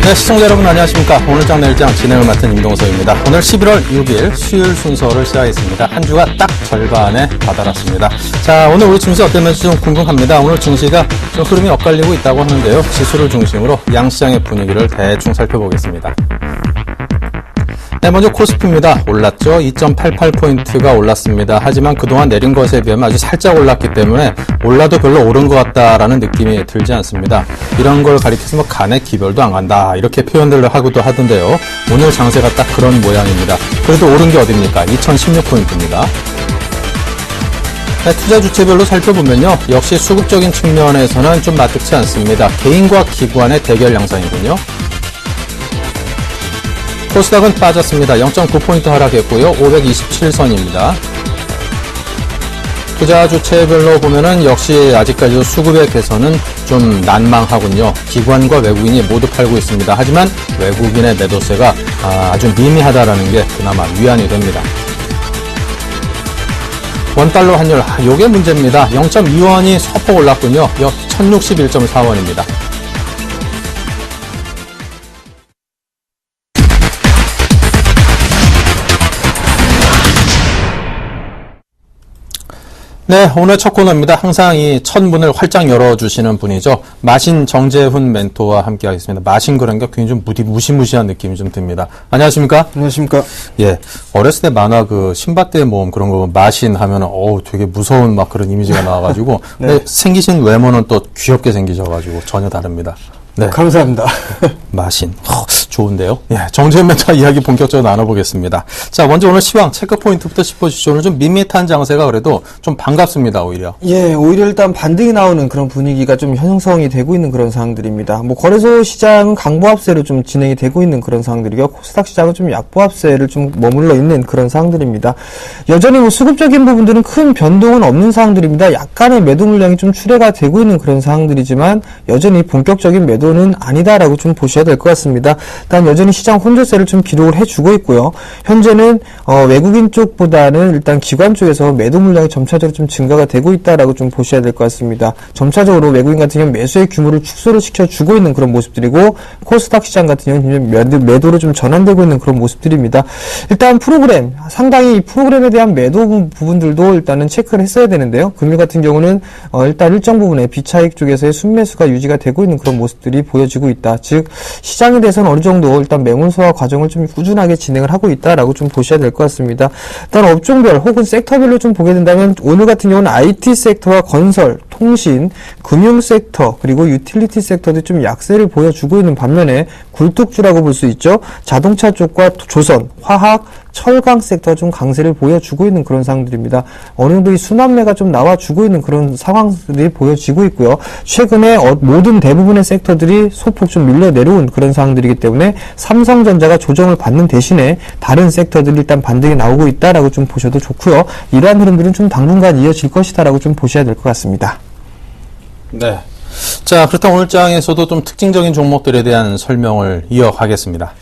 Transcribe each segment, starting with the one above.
네, 시청자 여러분 안녕하십니까. 오늘장 내일장 진행을 맡은 임동서입니다. 오늘 11월 6일 수요일 순서를 시작했습니다. 한 주가 딱 절반에 다다랐습니다. 자, 오늘 우리 증시 어땠는지 좀 궁금합니다. 오늘 증시가 좀 흐름이 엇갈리고 있다고 하는데요. 지수를 중심으로 양시장의 분위기를 대충 살펴보겠습니다. 네, 먼저 코스피입니다. 올랐죠. 2.88포인트가 올랐습니다. 하지만 그동안 내린 것에 비하면 아주 살짝 올랐기 때문에 올라도 별로 오른 것 같다라는 느낌이 들지 않습니다. 이런 걸 가리켜서 뭐 간의 기별도 안 간다 이렇게 표현들을 하고도 하던데요. 오늘 장세가 딱 그런 모양입니다. 그래도 오른 게 어딥니까? 2016포인트입니다. 네, 투자 주체별로 살펴보면요. 역시 수급적인 측면에서는 좀 마뜩치 않습니다. 개인과 기관의 대결 양상이군요. 코스닥은 빠졌습니다. 0.9포인트 하락했고요. 527선입니다. 투자 주체별로 보면은 역시 아직까지도 수급의 개선은 좀 난망하군요. 기관과 외국인이 모두 팔고 있습니다. 하지만 외국인의 매도세가 아주 미미하다라는 게 그나마 위안이 됩니다. 원달러 환율, 요게 문제입니다. 0.2원이 소폭 올랐군요. 1061.4원입니다. 네, 오늘 첫 코너입니다. 항상 이 첫 문을 활짝 열어주시는 분이죠. 마신 정재훈 멘토와 함께 하겠습니다. 마신 그런 게 굉장히 좀 무시무시한 느낌이 좀 듭니다. 안녕하십니까? 안녕하십니까? 예. 어렸을 때 만화 신밧드의 모험 그런 거 마신 하면은, 되게 무서운 막 그런 이미지가 나와가지고. 네. 근데 생기신 외모는 또 귀엽게 생기셔가지고 전혀 다릅니다. 네. 감사합니다. 마신. 좋은데요. 예, 정재훈 멘토와 이야기 본격적으로 나눠보겠습니다. 자, 먼저 오늘 시황 체크 포인트부터 짚어주시죠. 오늘 좀 밋밋한 장세가 그래도 좀 반갑습니다, 오히려. 예, 오히려 일단 반등이 나오는 그런 분위기가 좀 형성이 되고 있는 그런 상황들입니다. 거래소 시장은 강보합세로 좀 진행이 되고 있는 그런 상황들이고, 코스닥 시장은 좀 약보합세를 좀 머물러 있는 그런 상황들입니다. 여전히 수급적인 부분들은 큰 변동은 없는 상황들입니다. 약간의 매도 물량이 좀 출회가 되고 있는 그런 상황들이지만, 여전히 본격적인 매도는 아니다라고 좀 보셔야 될 것 같습니다. 일단 여전히 시장 혼조세를 좀 기록을 해주고 있고요. 현재는 외국인 쪽보다는 일단 기관 쪽에서 매도 물량이 점차적으로 좀 증가가 되고 있다라고 좀 보셔야 될 것 같습니다. 점차적으로 외국인 같은 경우는 매수의 규모를 축소를 시켜주고 있는 그런 모습들이고, 코스닥 시장 같은 경우는 매도로 좀 전환되고 있는 그런 모습들입니다. 일단 프로그램, 상당히 이 프로그램에 대한 매도 부분들도 일단은 체크를 했어야 되는데요. 금일 같은 경우는 일단 일정 부분의 비차익 쪽에서의 순매수가 유지가 되고 있는 그런 모습들이 보여지고 있다. 즉 시장에 대해서는 어느 정도 일단 매물 소화 과정을 좀 꾸준하게 진행을 하고 있다라고 좀 보셔야 될 것 같습니다. 일단 업종별 혹은 섹터별로 좀 보게 된다면 오늘 같은 경우는 IT 섹터와 건설, 통신, 금융 섹터 그리고 유틸리티 섹터도 좀 약세를 보여주고 있는 반면에 굴뚝주라고 볼 수 있죠. 자동차 쪽과 조선, 화학, 철강 섹터가 좀 강세를 보여주고 있는 그런 상황들입니다. 어느 정도 이 순환매가 좀 나와주고 있는 그런 상황들이 보여지고 있고요. 최근에 모든 대부분의 섹터들이 소폭 좀 밀려 내려온 그런 상황들이기 때문에 삼성전자가 조정을 받는 대신에 다른 섹터들이 일단 반등이 나오고 있다라고 좀 보셔도 좋고요. 이러한 흐름들은 좀 당분간 이어질 것이다라고 좀 보셔야 될 것 같습니다. 네. 자, 그렇다면 오늘 장에서도 좀 특징적인 종목들에 대한 설명을 이어가겠습니다.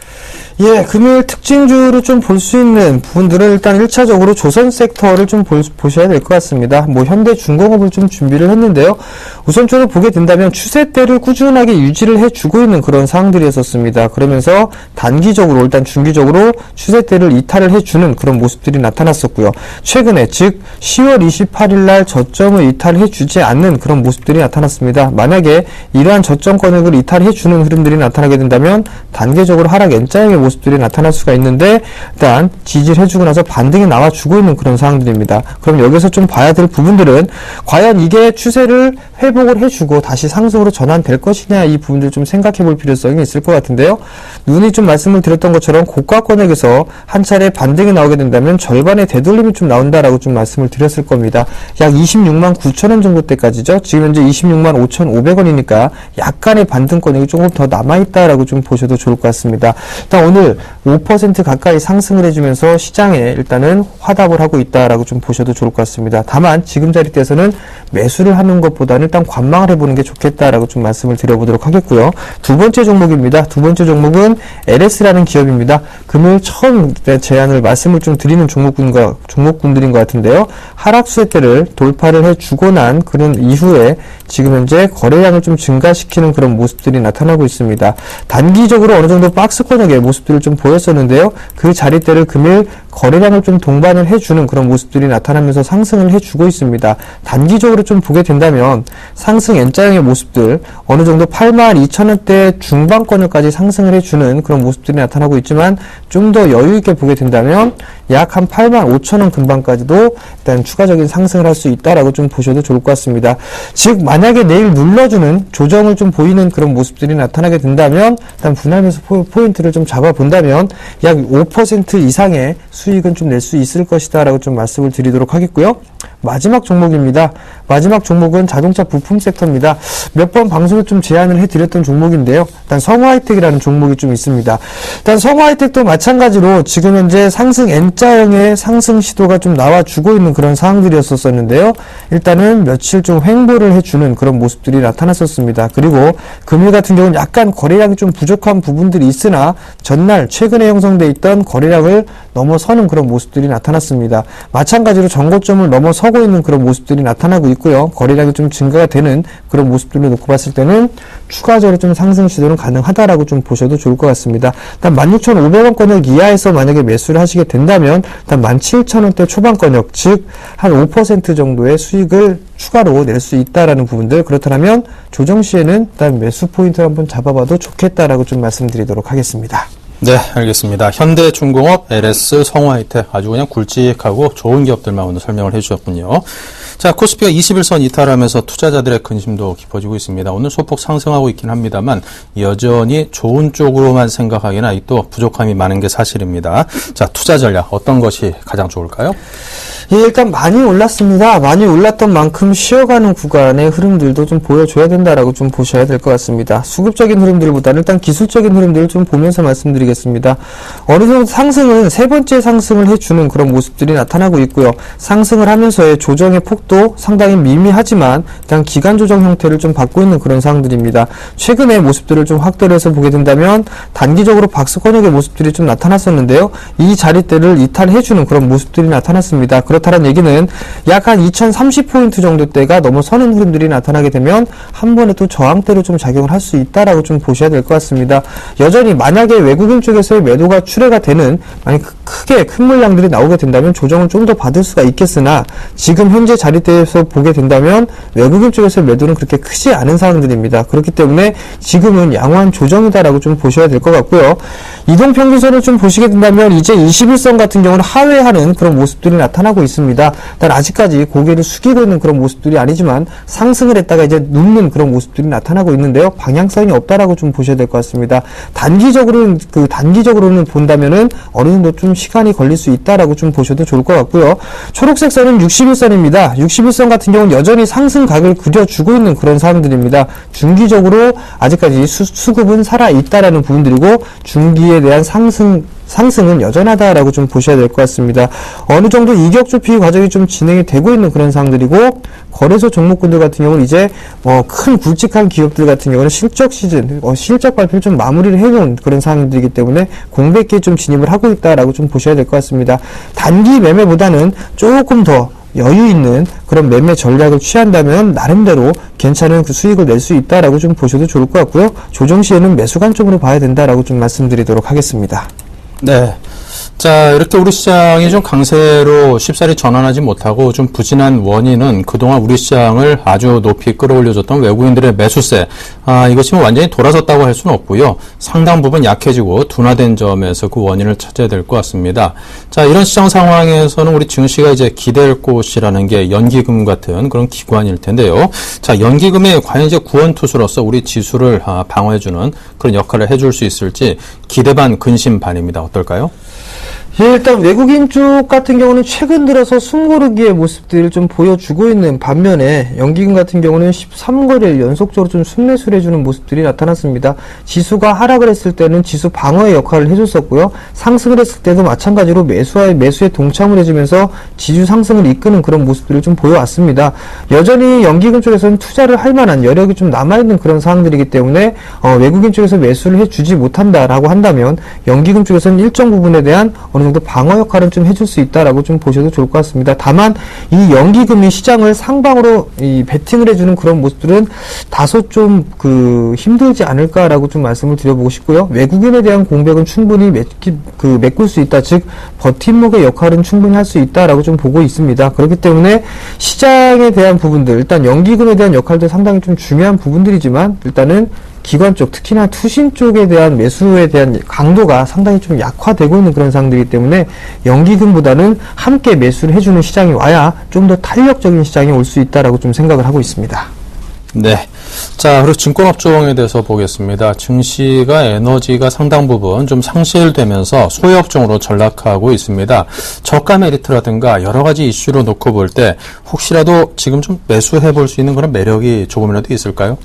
예, 금요일 특징주로 좀 볼 수 있는 부분들은 일단 1차적으로 조선 섹터를 좀 보셔야 될 것 같습니다. 현대중공업을 좀 준비를 했는데요. 우선적으로 보게 된다면 추세대를 꾸준하게 유지를 해주고 있는 그런 상황들이었었습니다. 그러면서 단기적으로 일단 중기적으로 추세대를 이탈을 해주는 그런 모습들이 나타났었고요. 최근에 즉 10월 28일 날 저점을 이탈해주지 않는 그런 모습들이 나타났습니다. 만약에 이러한 저점권을 이탈해주는 흐름들이 나타나게 된다면 단계적으로 하락 N자형의 모습들이 나타날 수가 있는데, 일단 지지를 해주고 나서 반등이 나와주고 있는 그런 상황들입니다. 그럼 여기서 좀 봐야 될 부분들은 과연 이게 추세를 회복을 해주고 다시 상승으로 전환될 것이냐, 이 부분들 좀 생각해 볼 필요성이 있을 것 같은데요. 눈이 좀 말씀을 드렸던 것처럼 고가권액에서 한 차례 반등이 나오게 된다면 절반의 되돌림이 좀 나온다라고 좀 말씀을 드렸을 겁니다. 약 26만 9천 원 정도 때까지죠. 지금 현재 26만 5,500원이니까 약간의 반등권액이 조금 더 남아있다라고 좀 보셔도 좋을 것 같습니다. 일단 오늘 오늘 5% 가까이 상승을 해주면서 시장에 일단은 화답을 하고 있다라고 좀 보셔도 좋을 것 같습니다. 다만 지금 자리대에서는 매수를 하는 것보다는 일단 관망을 해보는 게 좋겠다라고 좀 말씀을 드려보도록 하겠고요. 두 번째 종목입니다. 두 번째 종목은 LS라는 기업입니다. 금요일 처음 제안을 말씀을 좀 드리는 종목군들인 것 같은데요. 하락 수혜대를 돌파를 해주고 난 그런 이후에 지금 현재 거래량을 좀 증가시키는 그런 모습들이 나타나고 있습니다. 단기적으로 어느 정도 박스권역의 모습들을 좀 보였었는데요. 그 자리대를 금일 거래량을 좀 동반을 해주는 그런 모습들이 나타나면서 상승을 해주고 있습니다. 단기적으로 좀 보게 된다면 상승 N자형의 모습들 어느 정도 82,000원대 중반권역까지 상승을 해주는 그런 모습들이 나타나고 있지만 좀 더 여유있게 보게 된다면 약 한 85,000원 근방까지도 일단 추가적인 상승을 할 수 있다라고 좀 보셔도 좋을 것 같습니다. 즉 만약에 내일 눌러주는 조정을 좀 보이는 그런 모습들이 나타나게 된다면 일단 분할매수 포인트를 좀 잡아본다면 약 5% 이상의 수익은 좀 낼 수 있을 것이다 라고 좀 말씀을 드리도록 하겠고요. 마지막 종목입니다. 마지막 종목은 자동차 부품 섹터입니다. 몇 번 방송을 좀 제안을 해드렸던 종목인데요. 일단 성화하이텍이라는 종목이 좀 있습니다. 일단 성화하이텍도 마찬가지로 지금 현재 상승 N자형의 상승 시도가 좀 나와주고 있는 그런 상황들이었었는데요. 일단은 며칠 좀 횡보를 해주는 그런 모습들이 나타났었습니다. 그리고 금일 같은 경우는 약간 거래량이 좀 부족한 부분들이 있으나 전날 최근에 형성돼 있던 거래량을 넘어서는 그런 모습들이 나타났습니다. 마찬가지로 전고점을 넘어서고 있는 그런 모습들이 나타나고 있고요. 거래량이 좀 증가가 되는 그런 모습들을 놓고 봤을 때는 추가적으로 좀 상승 시도는 가능하다라고 좀 보셔도 좋을 것 같습니다. 일단 16,500원권역 이하에서 만약에 매수를 하시게 된다면 일단 17,000원대 초반권역 즉 한 5% 정도의 수익을 추가로 낼 수 있다라는 부분들 그렇다면 조정 시에는 일단 매수 포인트를 한번 잡아봐도 좋겠다라고 좀 말씀드리도록 하겠습니다. 네, 알겠습니다. 현대중공업, LS, 성화하이텍 아주 그냥 굵직하고 좋은 기업들만 오늘 설명을 해주셨군요. 자, 코스피가 21선 이탈하면서 투자자들의 근심도 깊어지고 있습니다. 오늘 소폭 상승하고 있긴 합니다만 여전히 좋은 쪽으로만 생각하기는 아직도 부족함이 많은 게 사실입니다. 자, 투자 전략 어떤 것이 가장 좋을까요? 예, 일단 많이 올랐습니다. 많이 올랐던 만큼 쉬어가는 구간의 흐름들도 좀 보여줘야 된다라고 좀 보셔야 될 것 같습니다. 수급적인 흐름들보다는 일단 기술적인 흐름들을 좀 보면서 말씀드리겠습니다. 어느 정도 상승은 세 번째 상승을 해주는 그런 모습들이 나타나고 있고요. 상승을 하면서의 조정의 폭도 상당히 미미하지만 일단 기간 조정 형태를 좀 받고 있는 그런 상황들입니다. 최근의 모습들을 좀 확대를 해서 보게 된다면 단기적으로 박스권역의 모습들이 좀 나타났었는데요. 이 자리대를 이탈해주는 그런 모습들이 나타났습니다. 그렇다는 얘기는 약 한 2030포인트 정도대가 넘어서는 흐름들이 나타나게 되면 한 번에 또 저항대로 좀 작용을 할 수 있다라고 좀 보셔야 될 것 같습니다. 여전히 만약에 외국인 쪽에서의 매도가 출회가 되는 만약 크게 큰 물량들이 나오게 된다면 조정을 좀 더 받을 수가 있겠으나 지금 현재 자리대에서 보게 된다면 외국인 쪽에서의 매도는 그렇게 크지 않은 상황들입니다. 그렇기 때문에 지금은 양호한 조정이다라고 좀 보셔야 될 것 같고요. 이동평균선을 좀 보시게 된다면 이제 21선 같은 경우는 하회하는 그런 모습들이 나타나고 있습니다. 일단 아직까지 고개를 숙이고 있는 그런 모습들이 아니지만 상승을 했다가 이제 눕는 그런 모습들이 나타나고 있는데요. 방향성이 없다라고 좀 보셔야 될 것 같습니다. 단기적으로는 본다면은 어느 정도 좀 시간이 걸릴 수 있다라고 좀 보셔도 좋을 것 같고요. 초록색 선은 61선입니다. 61선 같은 경우는 여전히 상승각을 그려주고 있는 그런 상황들입니다. 중기적으로 아직까지 수급은 살아있다라는 부분들이고 중기에 대한 상승은 여전하다라고 좀 보셔야 될 것 같습니다. 어느 정도 이격 좁히 과정이 좀 진행이 되고 있는 그런 상황들이고 거래소 종목군들 같은 경우는 이제 큰 굵직한 기업들 같은 경우는 실적 시즌, 실적 발표를 좀 마무리를 해놓은 그런 상황들이기 때문에 공백기에 좀 진입을 하고 있다라고 좀 보셔야 될 것 같습니다. 단기 매매보다는 조금 더 여유 있는 그런 매매 전략을 취한다면 나름대로 괜찮은 그 수익을 낼 수 있다라고 좀 보셔도 좋을 것 같고요. 조정 시에는 매수 관점으로 봐야 된다라고 좀 말씀드리도록 하겠습니다. 네. 자, 이렇게 우리 시장이 좀 강세로 쉽사리 전환하지 못하고 좀 부진한 원인은 그동안 우리 시장을 아주 높이 끌어올려줬던 외국인들의 매수세. 이것이 뭐 완전히 돌아섰다고 할 수는 없고요. 상당 부분 약해지고 둔화된 점에서 그 원인을 찾아야 될 것 같습니다. 자, 이런 시장 상황에서는 우리 증시가 이제 기댈 곳이라는 게 연기금 같은 그런 기관일 텐데요. 자, 연기금이 과연 이제 구원투수로서 우리 지수를 방어해주는 그런 역할을 해줄 수 있을지 기대 반 근심 반입니다. 어떨까요? 예, 일단 외국인 쪽 같은 경우는 최근 들어서 숨고르기의 모습들을 좀 보여주고 있는 반면에 연기금 같은 경우는 13거래일 연속적으로 좀 순매수를 해주는 모습들이 나타났습니다. 지수가 하락을 했을 때는 지수 방어의 역할을 해줬었고요. 상승을 했을 때도 마찬가지로 매수에 동참을 해주면서 지수 상승을 이끄는 그런 모습들을 좀 보여왔습니다. 여전히 연기금 쪽에서는 투자를 할 만한 여력이 좀 남아있는 그런 상황들이기 때문에 외국인 쪽에서 매수를 해주지 못한다라고 한다면 연기금 쪽에서는 일정 부분에 대한 어느 정도 방어 역할은 좀 해줄 수 있다라고 좀 보셔도 좋을 것 같습니다. 다만 이 연기금이 시장을 상방으로 베팅을 해주는 그런 모습들은 다소 좀 힘들지 않을까라고 좀 말씀을 드려보고 싶고요. 외국인에 대한 공백은 충분히 메꿀 수 있다. 즉 버팀목의 역할은 충분히 할 수 있다라고 좀 보고 있습니다. 그렇기 때문에 시장에 대한 부분들, 일단 연기금에 대한 역할도 상당히 좀 중요한 부분들이지만 일단은 기관 쪽, 특히나 투신 쪽에 대한 매수에 대한 강도가 상당히 좀 약화되고 있는 그런 상황들이기 때문에 연기금보다는 함께 매수를 해주는 시장이 와야 좀 더 탄력적인 시장이 올 수 있다라고 좀 생각을 하고 있습니다. 네. 자, 그리고 증권업종에 대해서 보겠습니다. 증시가 에너지가 상당 부분 좀 상실되면서 소액종으로 전락하고 있습니다. 저가 메리트라든가 여러 가지 이슈로 놓고 볼 때 혹시라도 지금 좀 매수해 볼 수 있는 그런 매력이 조금이라도 있을까요?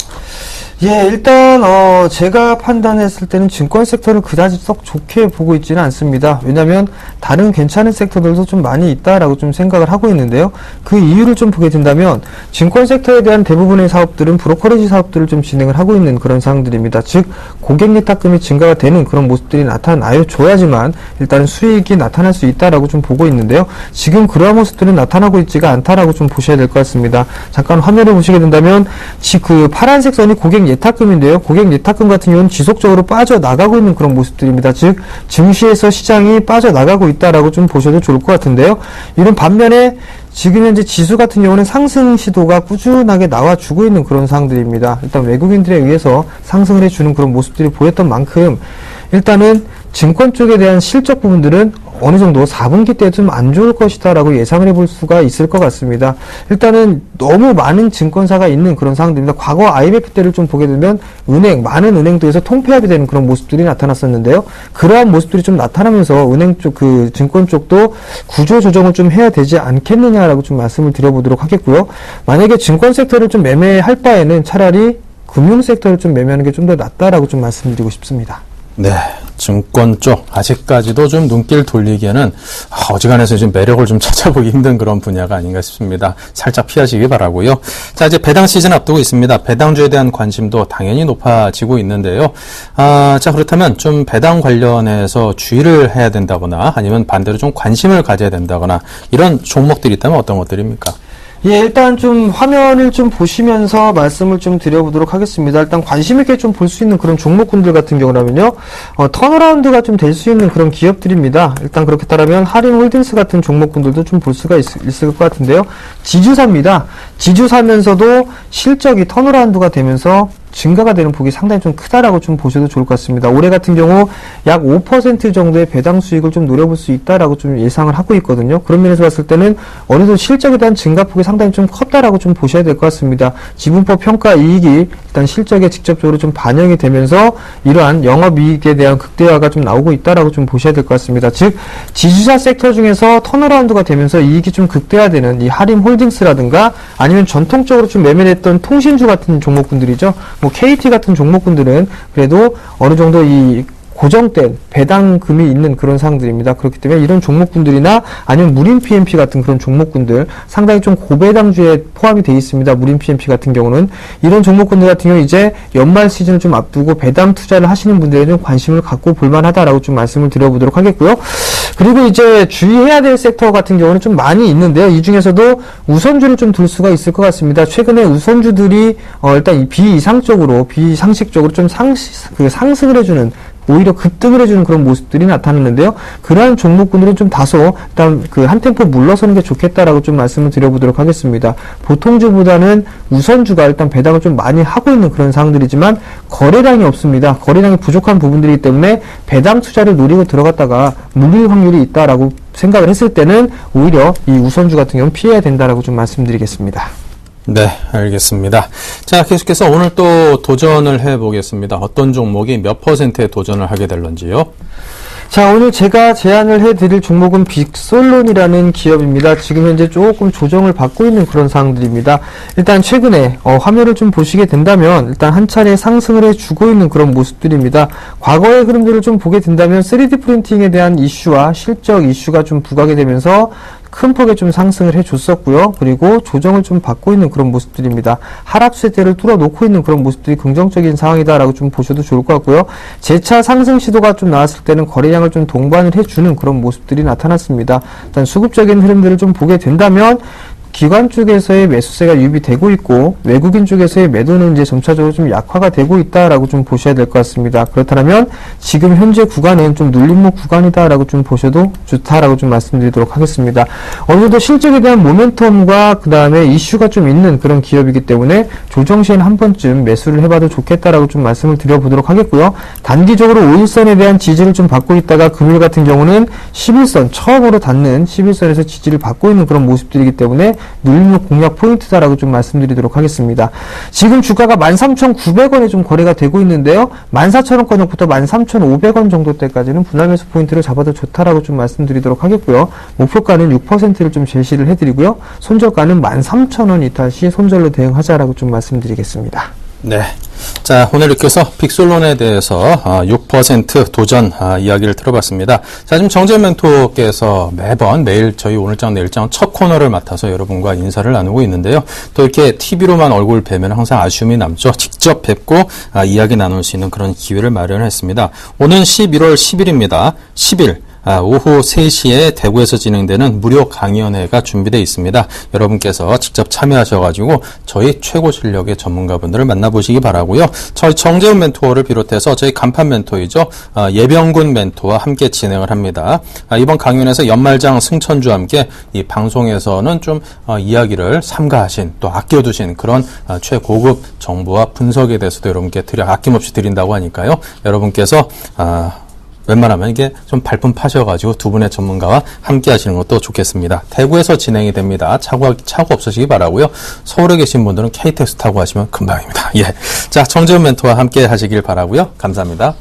예, 일단 제가 판단했을 때는 증권 섹터를 그다지 썩 좋게 보고 있지는 않습니다. 왜냐하면 다른 괜찮은 섹터들도 좀 많이 있다라고 좀 생각을 하고 있는데요. 그 이유를 좀 보게 된다면 증권 섹터에 대한 대부분의 사업들은 브로커리지 사업들을 좀 진행을 하고 있는 그런 상황들입니다. 즉 고객 예탁금이 증가가 되는 그런 모습들이 나타나요. 줘야지만 일단은 수익이 나타날 수 있다라고 좀 보고 있는데요. 지금 그러한 모습들은 나타나고 있지가 않다라고 좀 보셔야 될 것 같습니다. 잠깐 화면을 보시게 된다면 그 파란색 선이 고객 예탁금인데요. 고객 예탁금 같은 경우는 지속적으로 빠져나가고 있는 그런 모습들입니다. 즉 증시에서 시장이 빠져나가고 있다라고 좀 보셔도 좋을 것 같은데요. 이런 반면에 지금 현재 지수 같은 경우는 상승 시도가 꾸준하게 나와주고 있는 그런 상황들입니다. 일단 외국인들에 의해서 상승을 해주는 그런 모습들이 보였던 만큼 일단은 증권 쪽에 대한 실적 부분들은 어느 정도 4분기 때 좀 안 좋을 것이다 라고 예상을 해볼 수가 있을 것 같습니다. 일단은 너무 많은 증권사가 있는 그런 상황들입니다. 과거 IMF 때를 좀 보게 되면 많은 은행들에서 통폐합이 되는 그런 모습들이 나타났었는데요. 그러한 모습들이 좀 나타나면서 은행 쪽, 증권 쪽도 구조 조정을 좀 해야 되지 않겠느냐라고 좀 말씀을 드려보도록 하겠고요. 만약에 증권 섹터를 좀 매매할 바에는 차라리 금융 섹터를 좀 매매하는 게 좀 더 낫다라고 좀 말씀드리고 싶습니다. 네, 증권 쪽 아직까지도 좀 눈길 돌리기에는 어지간해서 좀 매력을 좀 찾아보기 힘든 그런 분야가 아닌가 싶습니다. 살짝 피하시기 바라고요. 자, 이제 배당 시즌 앞두고 있습니다. 배당주에 대한 관심도 당연히 높아지고 있는데요. 자, 그렇다면 좀 배당 관련해서 주의를 해야 된다거나 아니면 반대로 좀 관심을 가져야 된다거나 이런 종목들이 있다면 어떤 것들입니까? 예, 일단 좀 화면을 좀 보시면서 말씀을 좀 드려보도록 하겠습니다. 일단 관심 있게 좀 볼 수 있는 그런 종목군들 같은 경우라면요, 턴어라운드가 좀 될 수 있는 그런 기업들입니다. 일단 그렇게 따르면 하림홀딩스 같은 종목군들도 좀 볼 수가 있을 것 같은데요. 지주사입니다. 지주사면서도 실적이 턴어라운드가 되면서 증가가 되는 폭이 상당히 좀 크다라고 좀 보셔도 좋을 것 같습니다. 올해 같은 경우 약 5% 정도의 배당 수익을 좀 노려볼 수 있다라고 좀 예상을 하고 있거든요. 그런 면에서 봤을 때는 어느 정도 실적에 대한 증가폭이 상당히 좀 컸다라고 좀 보셔야 될 것 같습니다. 지분법 평가 이익이 일단 실적에 직접적으로 좀 반영이 되면서 이러한 영업이익에 대한 극대화가 좀 나오고 있다라고 좀 보셔야 될 것 같습니다. 즉 지주사 섹터 중에서 턴어라운드가 되면서 이익이 좀 극대화되는 이 하림홀딩스라든가 아니면 전통적으로 좀 매매했던 통신주 같은 종목군들이죠. 뭐 KT 같은 종목군들은 그래도 어느 정도 이 고정된 배당금이 있는 그런 상황들입니다. 그렇기 때문에 이런 종목군들이나 아니면 무림 PMP 같은 그런 종목군들 상당히 좀 고배당주에 포함이 되어 있습니다. 무림 PMP 같은 경우는 이런 종목군들 같은 경우 이제 연말 시즌을 좀 앞두고 배당 투자를 하시는 분들에게 좀 관심을 갖고 볼만하다라고 좀 말씀을 드려보도록 하겠고요. 그리고 이제 주의해야 될 섹터 같은 경우는 좀 많이 있는데요. 이 중에서도 우선주를 좀 둘 수가 있을 것 같습니다. 최근에 우선주들이 일단 이 비상식적으로 좀 상승을 해주는 오히려 급등을 해주는 그런 모습들이 나타났는데요. 그러한 종목군들은 좀 다소 일단 한 템포 물러서는 게 좋겠다라고 좀 말씀을 드려보도록 하겠습니다. 보통주보다는 우선주가 일단 배당을 좀 많이 하고 있는 그런 상황들이지만 거래량이 없습니다. 거래량이 부족한 부분들이기 때문에 배당 투자를 노리고 들어갔다가 물릴 확률이 있다라고 생각을 했을 때는 오히려 이 우선주 같은 경우는 피해야 된다라고 좀 말씀드리겠습니다. 네, 알겠습니다. 자, 계속해서 오늘 또 도전을 해보겠습니다. 어떤 종목이 몇 %의 도전을 하게 될런지요? 자, 오늘 제가 제안을 해드릴 종목은 빅솔론이라는 기업입니다. 지금 현재 조금 조정을 받고 있는 그런 상황들입니다. 일단 최근에 화면을 좀 보시게 된다면 일단 한 차례 상승을 해주고 있는 그런 모습들입니다. 과거의 흐름들을 좀 보게 된다면 3D 프린팅에 대한 이슈와 실적 이슈가 좀 부각이 되면서 큰 폭의 좀 상승을 해줬었고요. 그리고 조정을 좀 받고 있는 그런 모습들입니다. 하락세대를 뚫어놓고 있는 그런 모습들이 긍정적인 상황이다라고 좀 보셔도 좋을 것 같고요. 재차 상승 시도가 좀 나왔을 때는 거래량을 좀 동반을 해주는 그런 모습들이 나타났습니다. 일단 수급적인 흐름들을 좀 보게 된다면 기관 쪽에서의 매수세가 유입이 되고 있고 외국인 쪽에서의 매도는 이제 점차적으로 좀 약화가 되고 있다라고 좀 보셔야 될 것 같습니다. 그렇다면 지금 현재 구간은 좀 눌림목 구간이다라고 좀 보셔도 좋다라고 좀 말씀드리도록 하겠습니다. 어느 정도 실적에 대한 모멘텀과 그 다음에 이슈가 좀 있는 그런 기업이기 때문에 조정 시에는 한 번쯤 매수를 해봐도 좋겠다라고 좀 말씀을 드려보도록 하겠고요. 단기적으로 5일선에 대한 지지를 좀 받고 있다가 금요일 같은 경우는 11선 처음으로 닿는 11선에서 지지를 받고 있는 그런 모습들이기 때문에 눌림목 공략 포인트다라고 좀 말씀드리도록 하겠습니다. 지금 주가가 13,900원에 좀 거래가 되고 있는데요. 14,000원권역부터 13,500원 정도 때까지는 분할 매수 포인트를 잡아도 좋다라고 좀 말씀드리도록 하겠고요. 목표가는 6%를 좀 제시를 해드리고요. 손절가는 13,000원 이탈 시 손절로 대응하자라고 좀 말씀드리겠습니다. 네. 자, 오늘 이렇게 해서 빅솔론에 대해서 6% 도전 이야기를 들어봤습니다. 자, 지금 정재현 멘토께서 매일 저희 오늘장 내일장 첫 코너를 맡아서 여러분과 인사를 나누고 있는데요. 또 이렇게 TV로만 얼굴 뵈면 항상 아쉬움이 남죠. 직접 뵙고 이야기 나눌 수 있는 그런 기회를 마련했습니다. 오는 11월 10일입니다. 10일. 오후 3시에 대구에서 진행되는 무료 강연회가 준비되어 있습니다. 여러분께서 직접 참여하셔가지고 저희 최고 실력의 전문가분들을 만나보시기 바라고요. 저희 정재훈 멘토를 비롯해서 저희 간판 멘토이죠. 예병군 멘토와 함께 진행을 합니다. 이번 강연에서 연말장 승천주와 함께 이 방송에서는 좀 이야기를 삼가하신 또 아껴두신 그런 최고급 정보와 분석에 대해서도 여러분께 아낌없이 드린다고 하니까요. 여러분께서 웬만하면 이게 좀 발품 파셔가지고 두 분의 전문가와 함께 하시는 것도 좋겠습니다. 대구에서 진행이 됩니다. 차고 없으시기 바라고요. 서울에 계신 분들은 KTX 타고 하시면 금방입니다. 예. 자, 정재훈 멘토와 함께 하시길 바라고요. 감사합니다.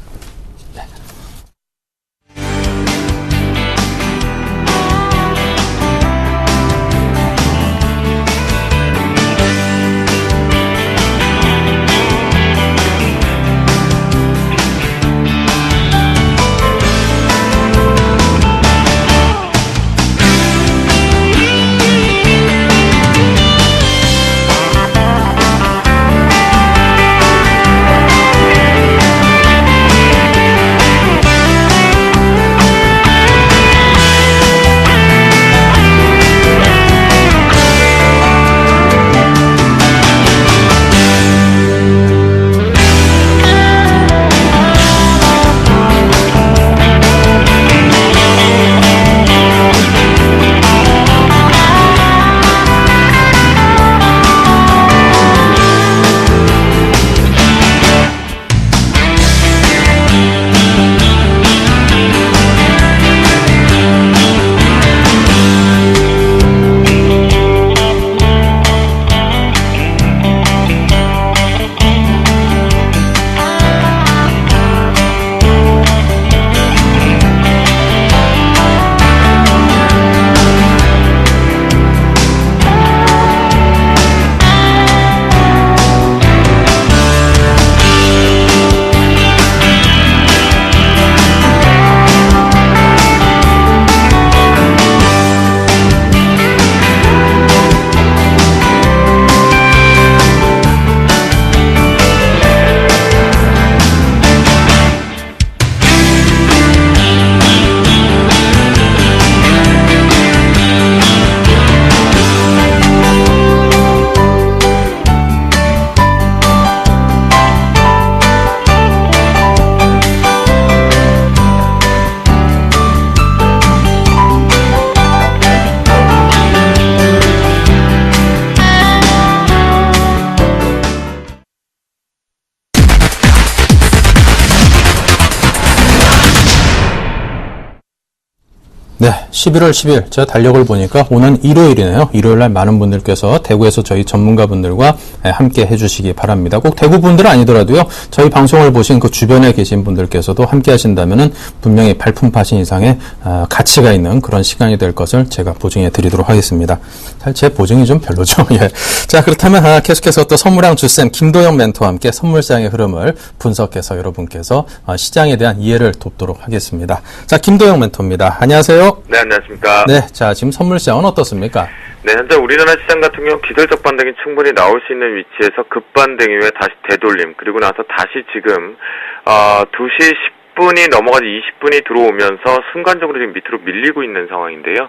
네, 11월 10일 제가 달력을 보니까 오는 일요일이네요. 일요일 날 많은 분들께서 대구에서 저희 전문가분들과 함께 해주시기 바랍니다. 꼭 대구 분들은 아니더라도요. 저희 방송을 보신 그 주변에 계신 분들께서도 함께 하신다면은 분명히 발품 파신 이상의 가치가 있는 그런 시간이 될 것을 제가 보증해 드리도록 하겠습니다. 사실 제 보증이 좀 별로죠. 예. 자, 그렇다면 계속해서 또 선물왕 주쌤 김도영 멘토와 함께 선물시장의 흐름을 분석해서 여러분께서 시장에 대한 이해를 돕도록 하겠습니다. 자, 김도영 멘토입니다. 안녕하세요. 네, 안녕하십니까. 네, 자, 지금 선물 시장은 어떻습니까? 네, 현재 우리나라 시장 같은 경우 기술적 반등이 충분히 나올 수 있는 위치에서 급반등 이후에 다시 되돌림, 그리고 나서 다시 지금 2시 10분이 넘어가서 20분이 들어오면서 순간적으로 지금 밑으로 밀리고 있는 상황인데요.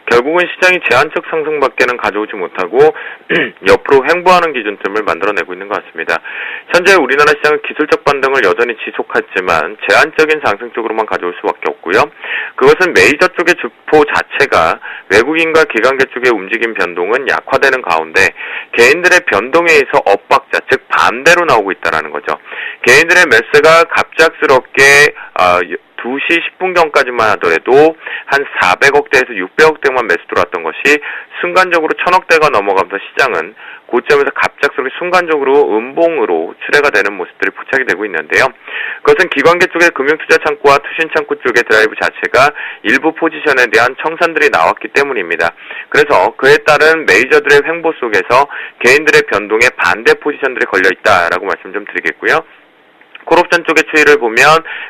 결국은 시장이 제한적 상승밖에는 가져오지 못하고 옆으로 횡보하는 기준점을 만들어내고 있는 것 같습니다. 현재 우리나라 시장은 기술적 반등을 여전히 지속하지만 제한적인 상승 쪽으로만 가져올 수밖에 없고요. 그것은 메이저 쪽의 주포 자체가 외국인과 기관계 쪽의 움직임 변동은 약화되는 가운데 개인들의 변동에 의해서 엇박자, 즉 반대로 나오고 있다는 거죠. 개인들의 매수가 갑작스럽게 2시 10분경까지만 하더라도 한 400억대에서 600억대만 매수 들어왔던 것이 순간적으로 1000억대가 넘어가면서 시장은 고점에서 갑작스럽게 순간적으로 음봉으로 출회가 되는 모습들이 포착이 되고 있는데요. 그것은 기관계 쪽의 금융투자 창구와 투신 창구 쪽의 드라이브 자체가 일부 포지션에 대한 청산들이 나왔기 때문입니다. 그래서 그에 따른 메이저들의 횡보 속에서 개인들의 변동에 반대 포지션들이 걸려있다라고 말씀 좀 드리겠고요. 콜옵션 쪽의 추이를 보면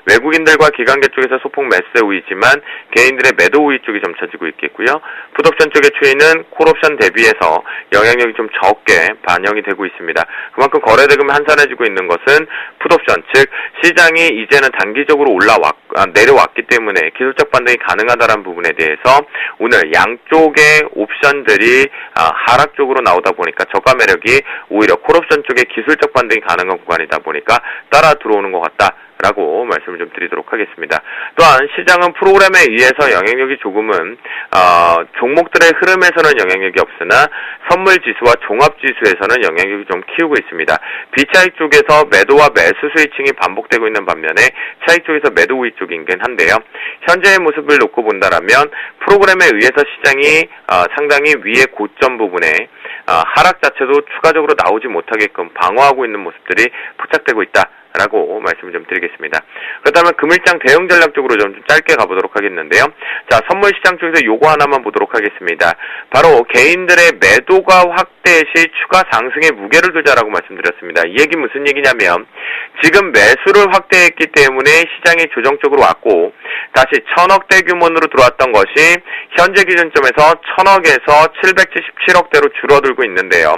외국인들과 기관계 쪽에서 소폭 매수 우위지만 개인들의 매도 우위 쪽이 점쳐지고 있겠고요. 풋옵션 쪽의 추이는 콜옵션 대비해서 영향력이 좀 적게 반영이 되고 있습니다. 그만큼 거래 대금이 한산해지고 있는 것은 풋옵션, 즉 시장이 이제는 단기적으로 내려왔기 때문에 기술적 반등이 가능하다는 부분에 대해서 오늘 양쪽의 옵션들이 하락 쪽으로 나오다 보니까 저가 매력이 오히려 콜옵션 쪽의 기술적 반등이 가능한 구간이다 보니까 따라 들어오는 것 같다라고 말씀을 좀 드리도록 하겠습니다. 또한 시장은 프로그램에 의해서 영향력이 조금은 종목들의 흐름에서는 영향력이 없으나 선물지수와 종합지수에서는 영향력이 좀 키우고 있습니다. 비차익 쪽에서 매도와 매수 스위칭이 반복되고 있는 반면에 차익 쪽에서 매도 우위 쪽이긴 한데요. 현재의 모습을 놓고 본다라면 프로그램에 의해서 시장이 상당히 위의 고점 부분에 하락 자체도 추가적으로 나오지 못하게끔 방어하고 있는 모습들이 포착되고 있다라고 말씀을 좀 드리겠습니다. 그렇다면 금일장 대응 전략 쪽으로 좀 짧게 가보도록 하겠는데요. 자, 선물 시장 쪽에서 요거 하나만 보도록 하겠습니다. 바로 개인들의 매도가 확대 시 추가 상승에 무게를 두자라고 말씀드렸습니다. 이 얘기 무슨 얘기냐면 지금 매수를 확대했기 때문에 시장이 조정적으로 왔고 다시 1000억대 규모로 들어왔던 것이 현재 기준점에서 1000억에서 777억대로 줄어들고 있는데요.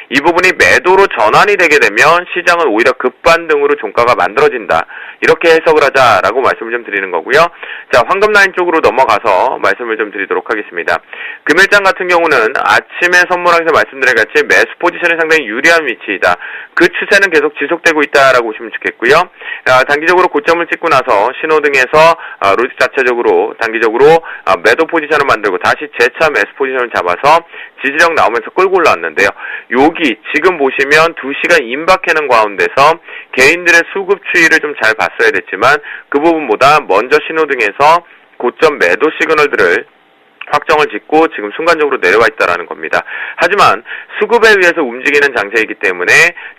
이 부분이 매도로 전환이 되게 되면 시장은 오히려 급반등으로 종가가 만들어진다. 이렇게 해석을 하자라고 말씀을 좀 드리는 거고요. 자, 황금 라인 쪽으로 넘어가서 말씀을 좀 드리도록 하겠습니다. 금일장 같은 경우는 아침에 선물항에서 말씀드린 같이 매수 포지션이 상당히 유리한 위치이다. 그 추세는 계속 지속되고 있다라고 보시면 좋겠고요. 단기적으로 고점을 찍고 나서 신호등에서 로직 자체적으로 단기적으로 매도 포지션을 만들고 다시 재차 매수 포지션을 잡아서 지지력 나오면서 끌고 올라왔는데요. 여기 지금 보시면 2시가 임박하는 가운데서 개인들의 수급 추이를 좀 잘 봤어야 됐지만 그 부분보다 먼저 신호등에서 고점 매도 시그널들을 확정을 짓고 지금 순간적으로 내려와 있다라는 겁니다. 하지만 수급에 의해서 움직이는 장세이기 때문에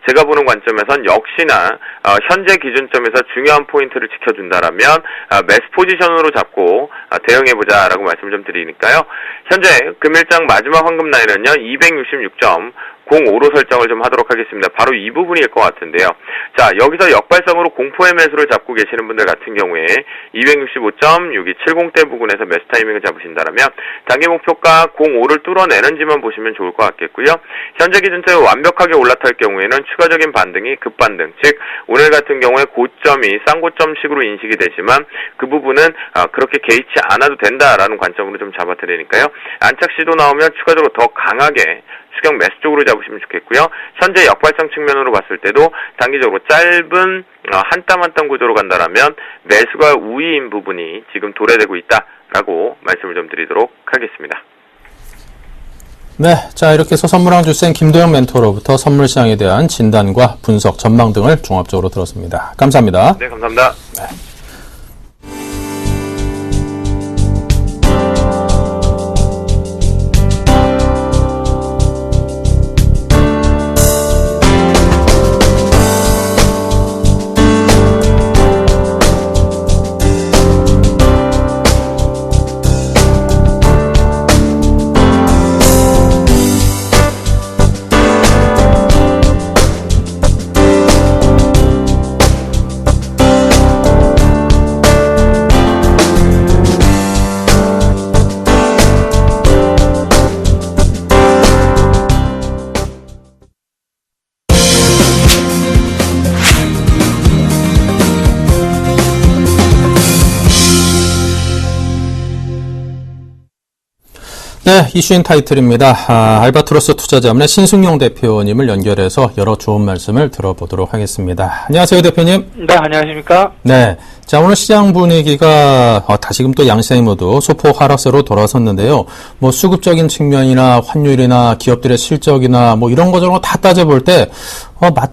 제가 보는 관점에선 역시나 현재 기준점에서 중요한 포인트를 지켜준다라면 매수 포지션으로 잡고 대응해보자라고 말씀 좀 드리니까요. 현재 금일장 마지막 황금 라인은요 266.05로 설정을 좀 하도록 하겠습니다. 바로 이 부분일 것 같은데요. 자, 여기서 역발성으로 공포의 매수를 잡고 계시는 분들 같은 경우에 265.6270대 부근에서 매수 타이밍을 잡으신다면 단기 목표가 05를 뚫어내는지만 보시면 좋을 것 같겠고요. 현재 기준점에 완벽하게 올라탈 경우에는 추가적인 반등이 급반등, 즉 오늘 같은 경우에 고점이 쌍고점식으로 인식이 되지만 그 부분은 그렇게 개의치 않아도 된다라는 관점으로 좀 잡아드리니까요. 안착 시도 나오면 추가적으로 더 강하게 추경 매수 쪽으로 잡으시면 좋겠고요. 현재 역발상 측면으로 봤을 때도 단기적으로 짧은 한 땀 한 땀 구조로 간다라면 매수가 우위인 부분이 지금 도래되고 있다라고 말씀을 좀 드리도록 하겠습니다. 네, 자 이렇게 해서 선물왕 주쌤 김도영 멘토로부터 선물시장에 대한 진단과 분석, 전망 등을 종합적으로 들었습니다. 감사합니다. 네, 감사합니다. 네. 네, 이슈인 타이틀입니다. 알바트로스 투자자문의 신승용 대표님을 연결해서 여러 좋은 말씀을 들어보도록 하겠습니다. 안녕하세요, 대표님. 네, 안녕하십니까? 네. 자, 오늘 시장 분위기가 다시금 또 양시장이 모두 소폭 하락세로 돌아섰는데요. 뭐 수급적인 측면이나 환율이나 기업들의 실적이나 뭐 이런 거 저런 거 다 따져볼 때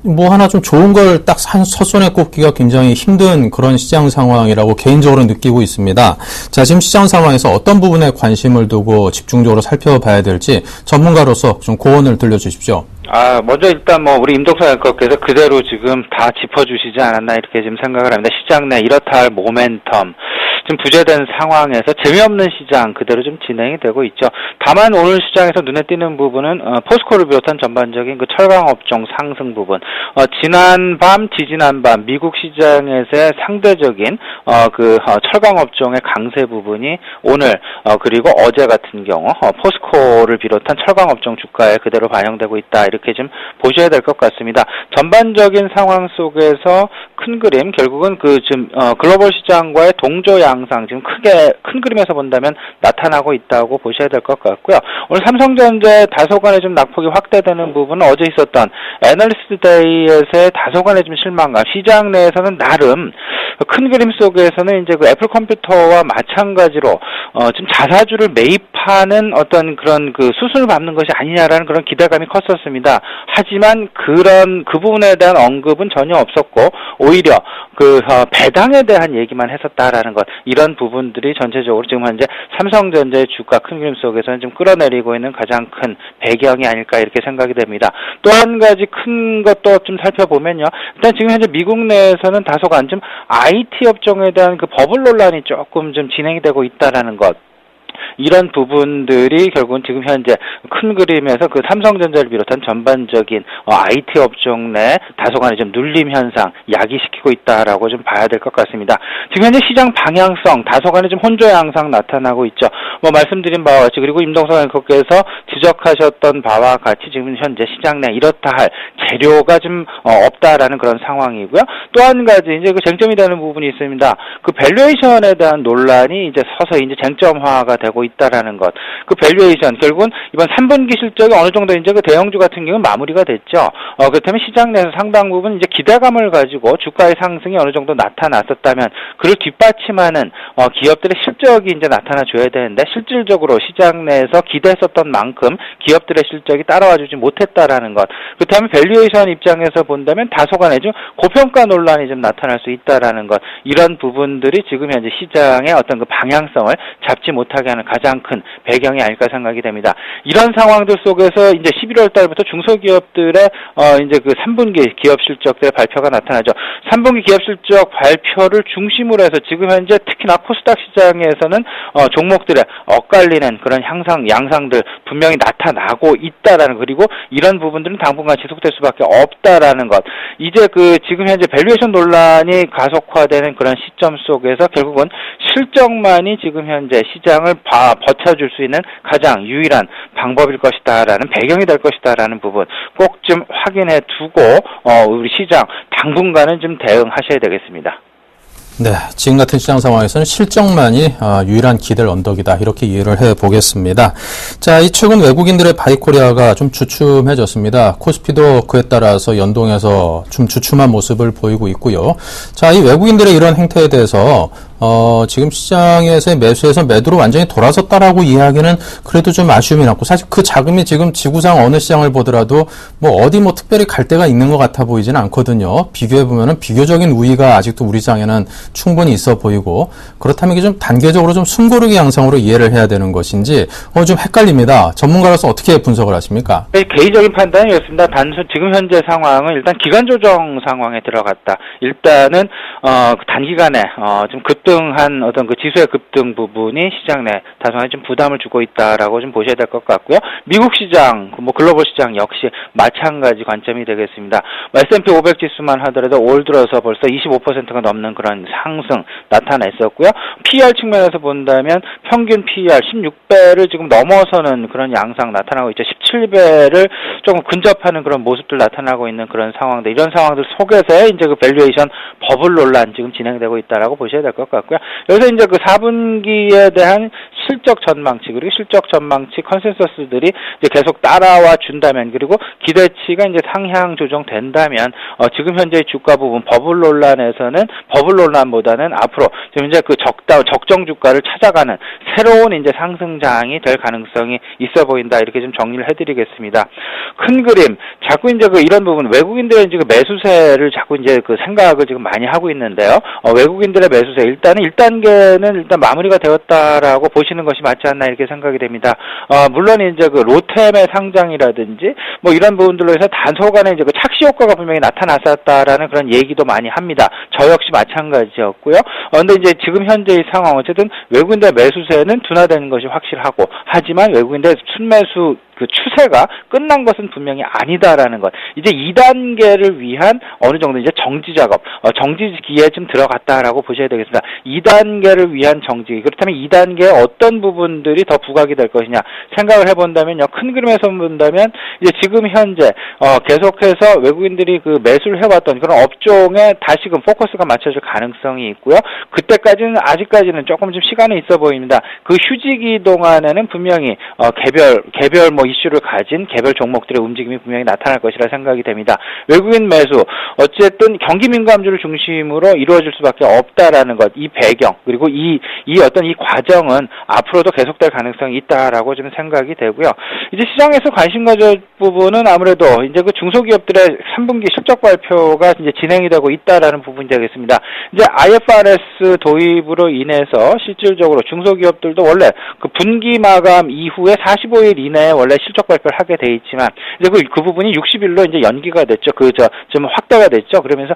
뭐 하나 좀 좋은 걸 딱 첫손에 꼽기가 굉장히 힘든 그런 시장 상황이라고 개인적으로 느끼고 있습니다. 자, 지금 시장 상황에서 어떤 부분에 관심을 두고 집중적으로 살펴봐야 될지 전문가로서 좀 고언을 들려주십시오. 먼저 일단 우리 임동석 앵커께서 그대로 지금 다 짚어주시지 않았나 이렇게 지금 생각을 합니다. 시장 내 이렇다 할 모멘텀. 좀 부재된 상황에서 재미없는 시장 그대로 좀 진행이 되고 있죠. 다만 오늘 시장에서 눈에 띄는 부분은 포스코를 비롯한 전반적인 그 철강 업종 상승 부분. 지난 밤, 지지난 밤 미국 시장에서의 상대적인 철강 업종의 강세 부분이 오늘 그리고 어제 같은 경우 포스코를 비롯한 철강 업종 주가에 그대로 반영되고 있다. 이렇게 좀 보셔야 될 것 같습니다. 전반적인 상황 속에서 큰 그림 결국은 지금 글로벌 시장과의 동조 양상 지금 크게 큰 그림에서 본다면 나타나고 있다고 보셔야 될 것 같고요. 오늘 삼성전자 다소간의 좀 낙폭이 확대되는 부분은 어제 있었던 애널리스트 데이에서의 다소간의 좀 실망감. 시장 내에서는 나름 큰 그림 속에서는 이제 그 애플 컴퓨터와 마찬가지로 지금 자사주를 매입하는 어떤 그런 수순을 밟는 것이 아니냐라는 그런 기대감이 컸었습니다. 하지만 그 부분에 대한 언급은 전혀 없었고 오히려 배당에 대한 얘기만 했었다라는 것. 이런 부분들이 전체적으로 지금 현재 삼성전자의 주가 큰 그림 속에서는 좀 끌어내리고 있는 가장 큰 배경이 아닐까 이렇게 생각이 됩니다. 또 한 가지 큰 것도 좀 살펴보면요. 일단 지금 현재 미국 내에서는 다소간 좀 IT 업종에 대한 버블 논란이 조금 좀 진행이 되고 있다라는 것. 이런 부분들이 결국은 지금 현재 큰 그림에서 삼성전자를 비롯한 전반적인 IT 업종 내 다소간의 좀 눌림 현상 야기시키고 있다라고 좀 봐야 될 것 같습니다. 지금 현재 시장 방향성 다소간의 좀 혼조 양상 나타나고 있죠. 말씀드린 바와 같이 그리고 임동석 앵커께서 지적하셨던 바와 같이 지금 현재 시장 내 이렇다 할 재료가 좀 없다라는 그런 상황이고요. 또 한 가지 이제 쟁점이 되는 부분이 있습니다. 밸류에이션에 대한 논란이 이제 서서히 이제 쟁점화가 되고 있다라는 것. 밸류에이션 결국은 이번 3분기 실적이 어느 정도 이제 대형주 같은 경우는 마무리가 됐죠. 그렇다면 시장 내에서 상당 부분 이제 기대감을 가지고 주가의 상승이 어느 정도 나타났었다면 그를 뒷받침하는 기업들의 실적이 이제 나타나줘야 되는데 실질적으로 시장 내에서 기대했었던 만큼 기업들의 실적이 따라와주지 못했다라는 것. 그렇다면 밸류에이션 입장에서 본다면 다소간의 좀 고평가 논란이 좀 나타날 수 있다라는 것. 이런 부분들이 지금 현재 시장의 어떤 방향성을 잡지 못하게 하는 가장 큰 배경이 아닐까 생각이 됩니다. 이런 상황들 속에서 이제 11월 달부터 중소기업들의 이제 3분기 기업 실적들의 발표가 나타나죠. 3분기 기업 실적 발표를 중심으로 해서 지금 현재 특히나 코스닥 시장에서는 종목들의 엇갈리는 그런 양상들 분명히 나타나고 있다라는 그리고 이런 부분들은 당분간 지속될 수밖에 없다라는 것. 이제 지금 현재 밸류에이션 논란이 가속화되는 그런 시점 속에서 결국은 실적만이 지금 현재 시장을 버텨줄 수 있는 가장 유일한 방법일 것이다라는 배경이 될 것이다라는 부분 꼭 좀 확인해 두고 우리 시장 당분간은 좀 대응하셔야 되겠습니다. 네, 지금 같은 시장 상황에서는 실적만이 유일한 기댈 언덕이다. 이렇게 이해를 해보겠습니다. 자, 이 최근 외국인들의 바이코리아가 좀 주춤해졌습니다. 코스피도 그에 따라서 연동해서 좀 주춤한 모습을 보이고 있고요. 자, 이 외국인들의 이런 행태에 대해서 지금 시장에서의 매수에서 매도로 완전히 돌아섰다라고 이야기는 그래도 좀 아쉬움이 남고 사실 그 자금이 지금 지구상 어느 시장을 보더라도 어디 특별히 갈 데가 있는 것 같아 보이지는 않거든요. 비교해보면은 비교적인 우위가 아직도 우리 시장에는 충분히 있어 보이고 그렇다면 이게 좀 단계적으로 좀 숨고르기 양상으로 이해를 해야 되는 것인지 좀 헷갈립니다. 전문가로서 어떻게 분석을 하십니까? 네, 개인적인 판단이었습니다. 단순 지금 현재 상황은 일단 기간 조정 상황에 들어갔다. 일단은 단기간에 좀 급등한 어떤 지수의 급등 부분이 시장 내 다소한 좀 부담을 주고 있다라고 좀 보셔야 될 것 같고요. 미국 시장, 글로벌 시장 역시 마찬가지 관점이 되겠습니다. S&P 500 지수만 하더라도 올 들어서 벌써 25%가 넘는 그런 상승 나타냈었고요. PER 측면에서 본다면 평균 PER 16배를 지금 넘어서는 그런 양상 나타나고 있죠. 17배를 조금 근접하는 그런 모습들 나타나고 있는 그런 상황들. 이런 상황들 속에서의 이제 밸류에이션 버블 논란 지금 진행되고 있다라고 보셔야 될 것 같고요. 여기서 이제 4분기에 대한 실적 전망치 그리고 실적 전망치 컨센서스들이 이제 계속 따라와 준다면 그리고 기대치가 이제 상향 조정된다면 지금 현재 주가 부분 버블 논란보다는 앞으로 지금 이제 그 적정 주가를 찾아가는 새로운 이제 상승장이 될 가능성이 있어 보인다 이렇게 좀 정리를 해드리겠습니다. 큰 그림 자꾸 이제 이런 부분 외국인들의 이제 매수세를 자꾸 이제 생각을 지금 많이 하고 있는데요. 외국인들의 매수세 일단 1단계는 일단 마무리가 되었다라고 보시는 것이 맞지 않나 이렇게 생각이 됩니다. 물론 이제 로템의 상장이라든지 뭐 이런 부분들로 해서 단소간에 이제 착시 효과가 분명히 나타났었다라는 그런 얘기도 많이 합니다. 저 역시 마찬가지였고요. 근데 이제 지금 현재 이 상황 어쨌든 외국인들의 매수세는 둔화되는 것이 확실하고 하지만 외국인들의 순매수 추세가 끝난 것은 분명히 아니다라는 것. 이제 2단계를 위한 어느 정도 이제 정지 작업, 정지기에 좀 들어갔다라고 보셔야 되겠습니다. 2단계를 위한 정지. 그렇다면 2단계에 어떤 부분들이 더 부각이 될 것이냐 생각을 해본다면요. 큰 그림에서 본다면 이제 지금 현재 계속해서 외국인들이 매수를 해왔던 그런 업종에 다시금 포커스가 맞춰질 가능성이 있고요. 그때까지는 아직까지는 조금 좀 시간이 있어 보입니다. 그 휴지기 동안에는 분명히 개별 이슈를 가진 개별 종목들의 움직임이 분명히 나타날 것이라 생각이 됩니다. 외국인 매수 어쨌든 경기 민감주를 중심으로 이루어질 수밖에 없다라는 것, 이 배경 그리고 이 어떤 이 과정은 앞으로도 계속될 가능성이 있다라고 좀 생각이 되고요. 이제 시장에서 관심 가질 부분은 아무래도 이제 중소기업들의 3분기 실적 발표가 이제 진행이 되고 있다라는 부분이 되겠습니다. 이제 IFRS 도입으로 인해서 실질적으로 중소기업들도 원래 분기 마감 이후에 45일 이내에 원래 실적 발표를 하게 돼 있지만 이제 그 부분이 60일로 이제 연기가 됐죠. 좀 확대가 됐죠. 그러면서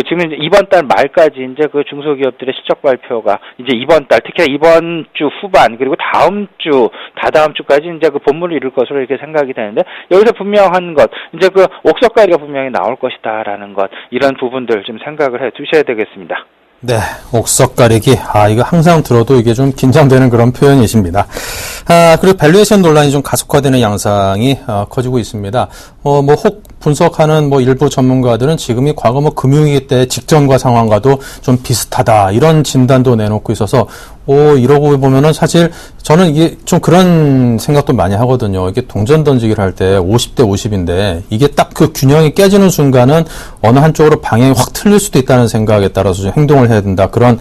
지금 이번 달 말까지 이제 중소기업들의 실적 발표가 이제 이번 달 특히 이번 주 후반 그리고 다음 주 다다음 주까지 이제 본물을 이룰 것으로 이렇게 생각이 되는데 여기서 분명한 것 이제 옥석가리가 분명히 나올 것이다라는 것 이런 부분들 좀 생각을 해 두셔야 되겠습니다. 네, 옥석 가리기. 이거 항상 들어도 이게 좀 긴장되는 그런 표현이십니다. 그리고 밸류에이션 논란이 좀 가속화되는 양상이 커지고 있습니다. 혹 분석하는 일부 전문가들은 지금이 과거 금융위기 때 직전과 상황과도 좀 비슷하다. 이런 진단도 내놓고 있어서 이러고 보면은 사실 저는 이게 좀 그런 생각도 많이 하거든요. 이게 동전 던지기를 할 때 50대 50인데 이게 딱 그 균형이 깨지는 순간은 어느 한쪽으로 방향이 확 틀릴 수도 있다는 생각에 따라서 좀 행동을 해야 된다. 그런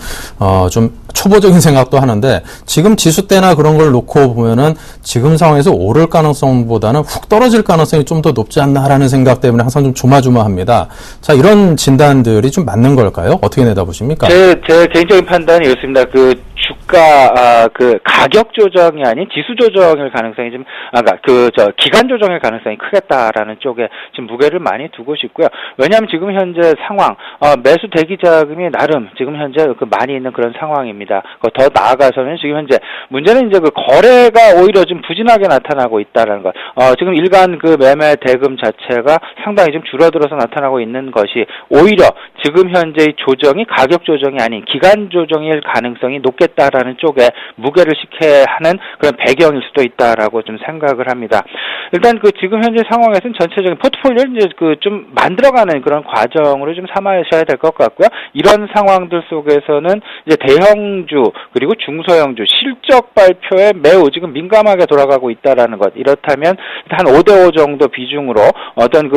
좀 초보적인 생각도 하는데 지금 지수 때나 그런 걸 놓고 보면은 지금 상황에서 오를 가능성보다는 훅 떨어질 가능성이 좀 더 높지 않나라는 생각 때문에 항상 좀 조마조마합니다. 자, 이런 진단들이 좀 맞는 걸까요? 어떻게 내다보십니까? 제 개인적인 판단이 이렇습니다. 주가 가격 조정이 아닌 지수 조정일 가능성이 좀 기간 조정일 가능성이 크겠다라는 쪽에 지금 무게를 많이 두고 싶고요. 왜냐하면 지금 현재 상황 매수 대기 자금이 나름 지금 현재 많이 있는 그런 상황입니다. 더 나아가서는 지금 현재 문제는 이제 거래가 오히려 좀 부진하게 나타나고 있다라는 것. 지금 일간 매매 대금 자체가 상당히 좀 줄어들어서 나타나고 있는 것이 오히려 지금 현재의 조정이 가격 조정이 아닌 기간 조정일 가능성이 높겠다라는 쪽에 무게를 식게 하는 그런 배경일 수도 있다라고 좀 생각을 합니다. 일단 지금 현재 상황에서는 전체적인 포트폴리오를 이제 좀 만들어가는 그런 과정으로 좀 삼으셔야 될 것 같고요. 이런 상황들 속에서는 이제 대형주 그리고 중소형주 실적 발표에 매우 지금 민감하게 돌아가고 있다라는 것. 이렇다면 한 5대5 정도 비중으로 어떤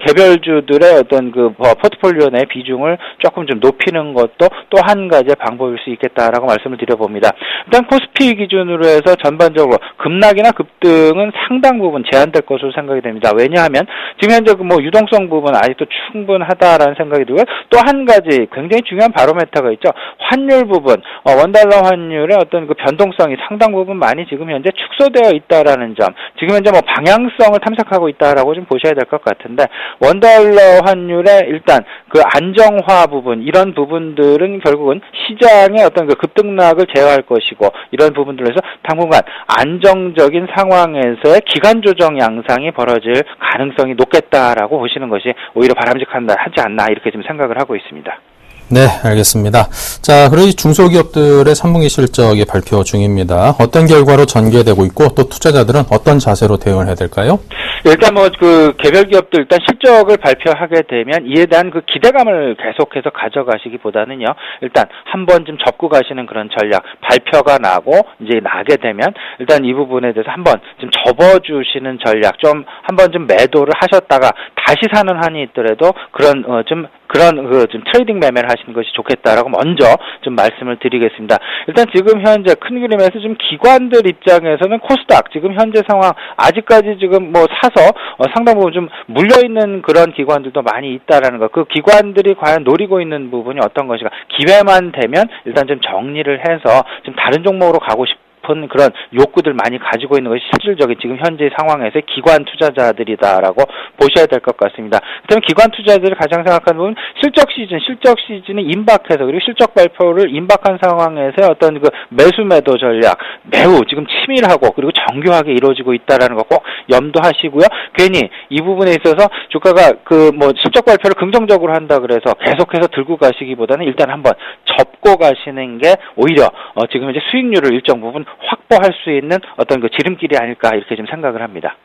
개별주들의 어떤 포트폴리오 내 비중을 조금 좀 높이는 것도 또 한 가지의 방법일 수 있겠다라고 말씀을 드려봅니다. 일단 코스피 기준으로 해서 전반적으로 급락이나 급등은 상당 부분 제한될 것으로 생각이 됩니다. 왜냐하면 지금 현재 유동성 부분 아직도 충분하다라는 생각이 들고요. 또 한 가지 굉장히 중요한 바로메터가 있죠. 환율 부분, 원달러 환율의 어떤 변동성이 상당 부분 많이 지금 현재 축소되어 있다라는 점, 지금 현재 방향성을 탐색하고 있다라고 좀 보셔야 될 것 같은데 원달러 환율의 일단 안정화 부분 이런 부분들은 결국은 시장의 어떤 급등락을 제어할 것이고 이런 부분들로 해서 당분간 안정적인 상황에서의 기간 조정 양상이 벌어질 가능성이 높겠다라고 보시는 것이 오히려 바람직하지 않나 이렇게 좀 생각을 하고 있습니다. 네, 알겠습니다. 자, 그리고 이 중소기업들의 3분기 실적이 발표 중입니다. 어떤 결과로 전개되고 있고 또 투자자들은 어떤 자세로 대응을 해야 될까요? 일단 개별 기업들 일단 실적을 발표하게 되면 이에 대한 그 기대감을 계속해서 가져가시기보다는요. 일단 한 번쯤 접고 가시는 그런 전략, 발표가 나고 이제 나게 되면 일단 이 부분에 대해서 한 번 좀 접어주시는 전략, 좀 한 번 좀 매도를 하셨다가 다시 사는 한이 있더라도 그런 좀 트레이딩 매매를 하시는 것이 좋겠다라고 먼저 좀 말씀을 드리겠습니다. 일단 지금 현재 큰 그림에서 좀 기관들 입장에서는 코스닥 지금 현재 상황 아직까지 지금 사서 상당 부분 좀 물려있는 그런 기관들도 많이 있다라는 거. 그 기관들이 과연 노리고 있는 부분이 어떤 것인가. 기회만 되면 일단 좀 정리를 해서 좀 다른 종목으로 가고 싶은 그런 욕구들 많이 가지고 있는 것이 실질적인 지금 현재 상황에서의 기관 투자자들이다라고 보셔야 될 것 같습니다. 그다음에 기관 투자자들이 가장 생각하는 부분 실적 시즌이 임박해서 그리고 실적 발표를 임박한 상황에서의 어떤 그 매수 매도 전략 매우 지금 치밀하고 그리고 정교하게 이루어지고 있다라는 거 꼭 염두하시고요. 괜히 이 부분에 있어서 주가가 실적 발표를 긍정적으로 한다 그래서 계속해서 들고 가시기보다는 일단 한번 접고 가시는 게 오히려 지금 현재 수익률을 일정 부분 확보할 수 있는 어떤 그 지름길이 아닐까 이렇게 좀 생각을 합니다.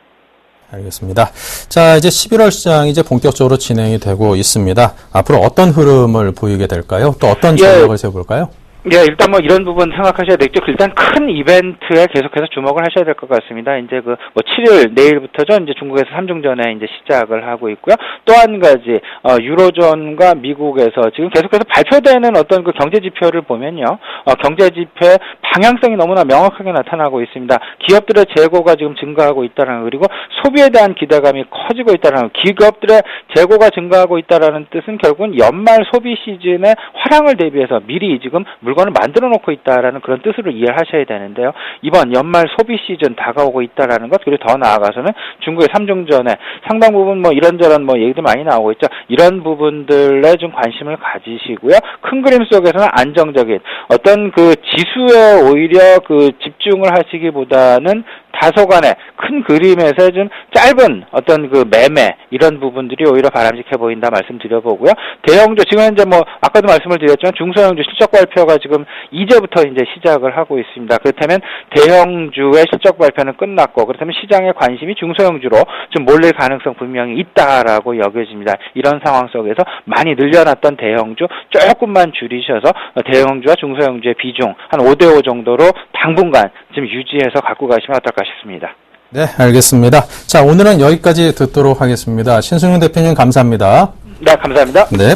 알겠습니다. 자, 이제 11월 시장이 이제 본격적으로 진행이 되고 있습니다. 앞으로 어떤 흐름을 보이게 될까요? 또 어떤 전략을 세워볼까요? 예, 일단 이런 부분 생각하셔야 되겠죠. 일단 큰 이벤트에 계속해서 주목을 하셔야 될 것 같습니다. 이제 7일, 내일부터죠. 이제 중국에서 3중전에 이제 시작을 하고 있고요. 또 한 가지, 유로존과 미국에서 지금 계속해서 발표되는 어떤 그 경제 지표를 보면요. 경제 지표의 방향성이 너무나 명확하게 나타나고 있습니다. 기업들의 재고가 지금 증가하고 있다는 거, 그리고 소비에 대한 기대감이 커지고 있다는 거, 기업들의 재고가 증가하고 있다는 뜻은 결국은 연말 소비 시즌의 화랑을 대비해서 미리 지금 물건을 만들어 놓고 있다라는 그런 뜻으로 이해하셔야 되는데요. 이번 연말 소비 시즌 다가오고 있다라는 것, 그리고 더 나아가서는 중국의 3중전에 상당 부분 이런저런 얘기도 많이 나오고 있죠. 이런 부분들에 좀 관심을 가지시고요. 큰 그림 속에서는 안정적인 어떤 그 지수에 오히려 그 집중을 하시기보다는 다소간의 큰 그림에서 좀 짧은 어떤 그 매매 이런 부분들이 오히려 바람직해 보인다 말씀드려보고요. 대형주 지금 현재 아까도 말씀을 드렸지만 중소형주 실적 발표가 지금 이제부터 이제 시작을 하고 있습니다. 그렇다면 대형주의 실적 발표는 끝났고 그렇다면 시장의 관심이 중소형주로 좀 몰릴 가능성 분명히 있다라고 여겨집니다. 이런 상황 속에서 많이 늘려놨던 대형주 조금만 줄이셔서 대형주와 중소형주의 비중 한 5대5 정도로 당분간 좀 유지해서 갖고 가시면 어떨까 싶습니다. 네, 알겠습니다. 자, 오늘은 여기까지 듣도록 하겠습니다. 신승윤 대표님 감사합니다. 네, 감사합니다. 네.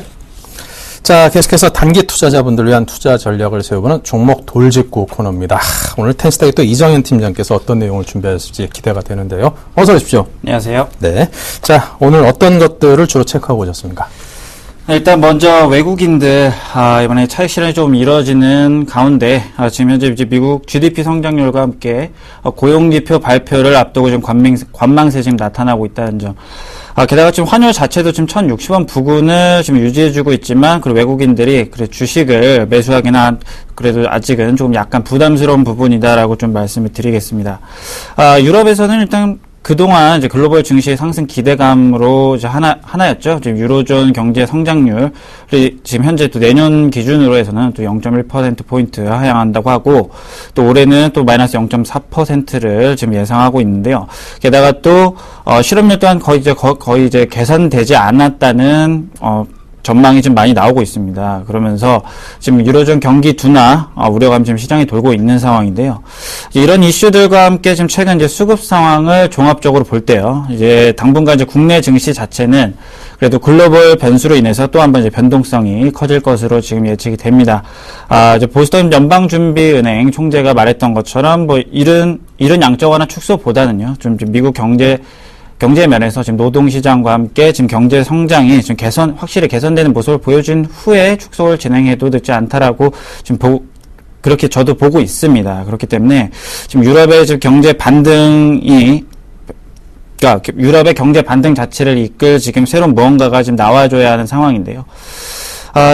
자, 계속해서 단기 투자자분들을 위한 투자 전략을 세워보는 종목 돌직구 코너입니다. 오늘 텐스타의 또 이정현 팀장께서 어떤 내용을 준비하실지 기대가 되는데요. 어서 오십시오. 안녕하세요. 네. 자, 오늘 어떤 것들을 주로 체크하고 오셨습니까? 일단 먼저 외국인들 이번에 차익 실현이 좀 이뤄지는 가운데 지금 현재 이제 미국 GDP 성장률과 함께 고용지표 발표를 앞두고 좀 관망세 지금 나타나고 있다는 점. 게다가 지금 환율 자체도 지금 1,060원 부근을 지금 유지해주고 있지만, 그리고 외국인들이 그래 주식을 매수하기나 그래도 아직은 조금 약간 부담스러운 부분이다라고 좀 말씀을 드리겠습니다. 유럽에서는 일단 그동안 이제 글로벌 증시의 상승 기대감으로 이제 하나였죠. 지금 유로존 경제 성장률이 지금 현재 또 내년 기준으로 해서는 또 0.1%포인트 하향한다고 하고, 또 올해는 또 마이너스 0.4%를 지금 예상하고 있는데요. 게다가 또, 실업률 또한 거의 이제 개선되지 않았다는, 전망이 좀 많이 나오고 있습니다. 그러면서 지금 유로존 경기 둔화 우려감 지금 시장에 돌고 있는 상황인데요. 이런 이슈들과 함께 지금 최근 이제 수급 상황을 종합적으로 볼 때요. 이제 당분간 이제 국내 증시 자체는 그래도 글로벌 변수로 인해서 또 한 번 이제 변동성이 커질 것으로 지금 예측이 됩니다. 이제 보스턴 연방준비은행 총재가 말했던 것처럼 이런 양적 완화 축소보다는요. 좀 미국 경제 면에서 지금 노동시장과 함께 지금 경제 성장이 지금 확실히 개선되는 모습을 보여준 후에 축소를 진행해도 늦지 않다라고 지금 그렇게 저도 보고 있습니다. 그렇기 때문에 지금 유럽의 지금 경제 반등이 그러니까 유럽의 경제 반등 자체를 이끌 지금 새로운 무언가가 지금 나와줘야 하는 상황인데요.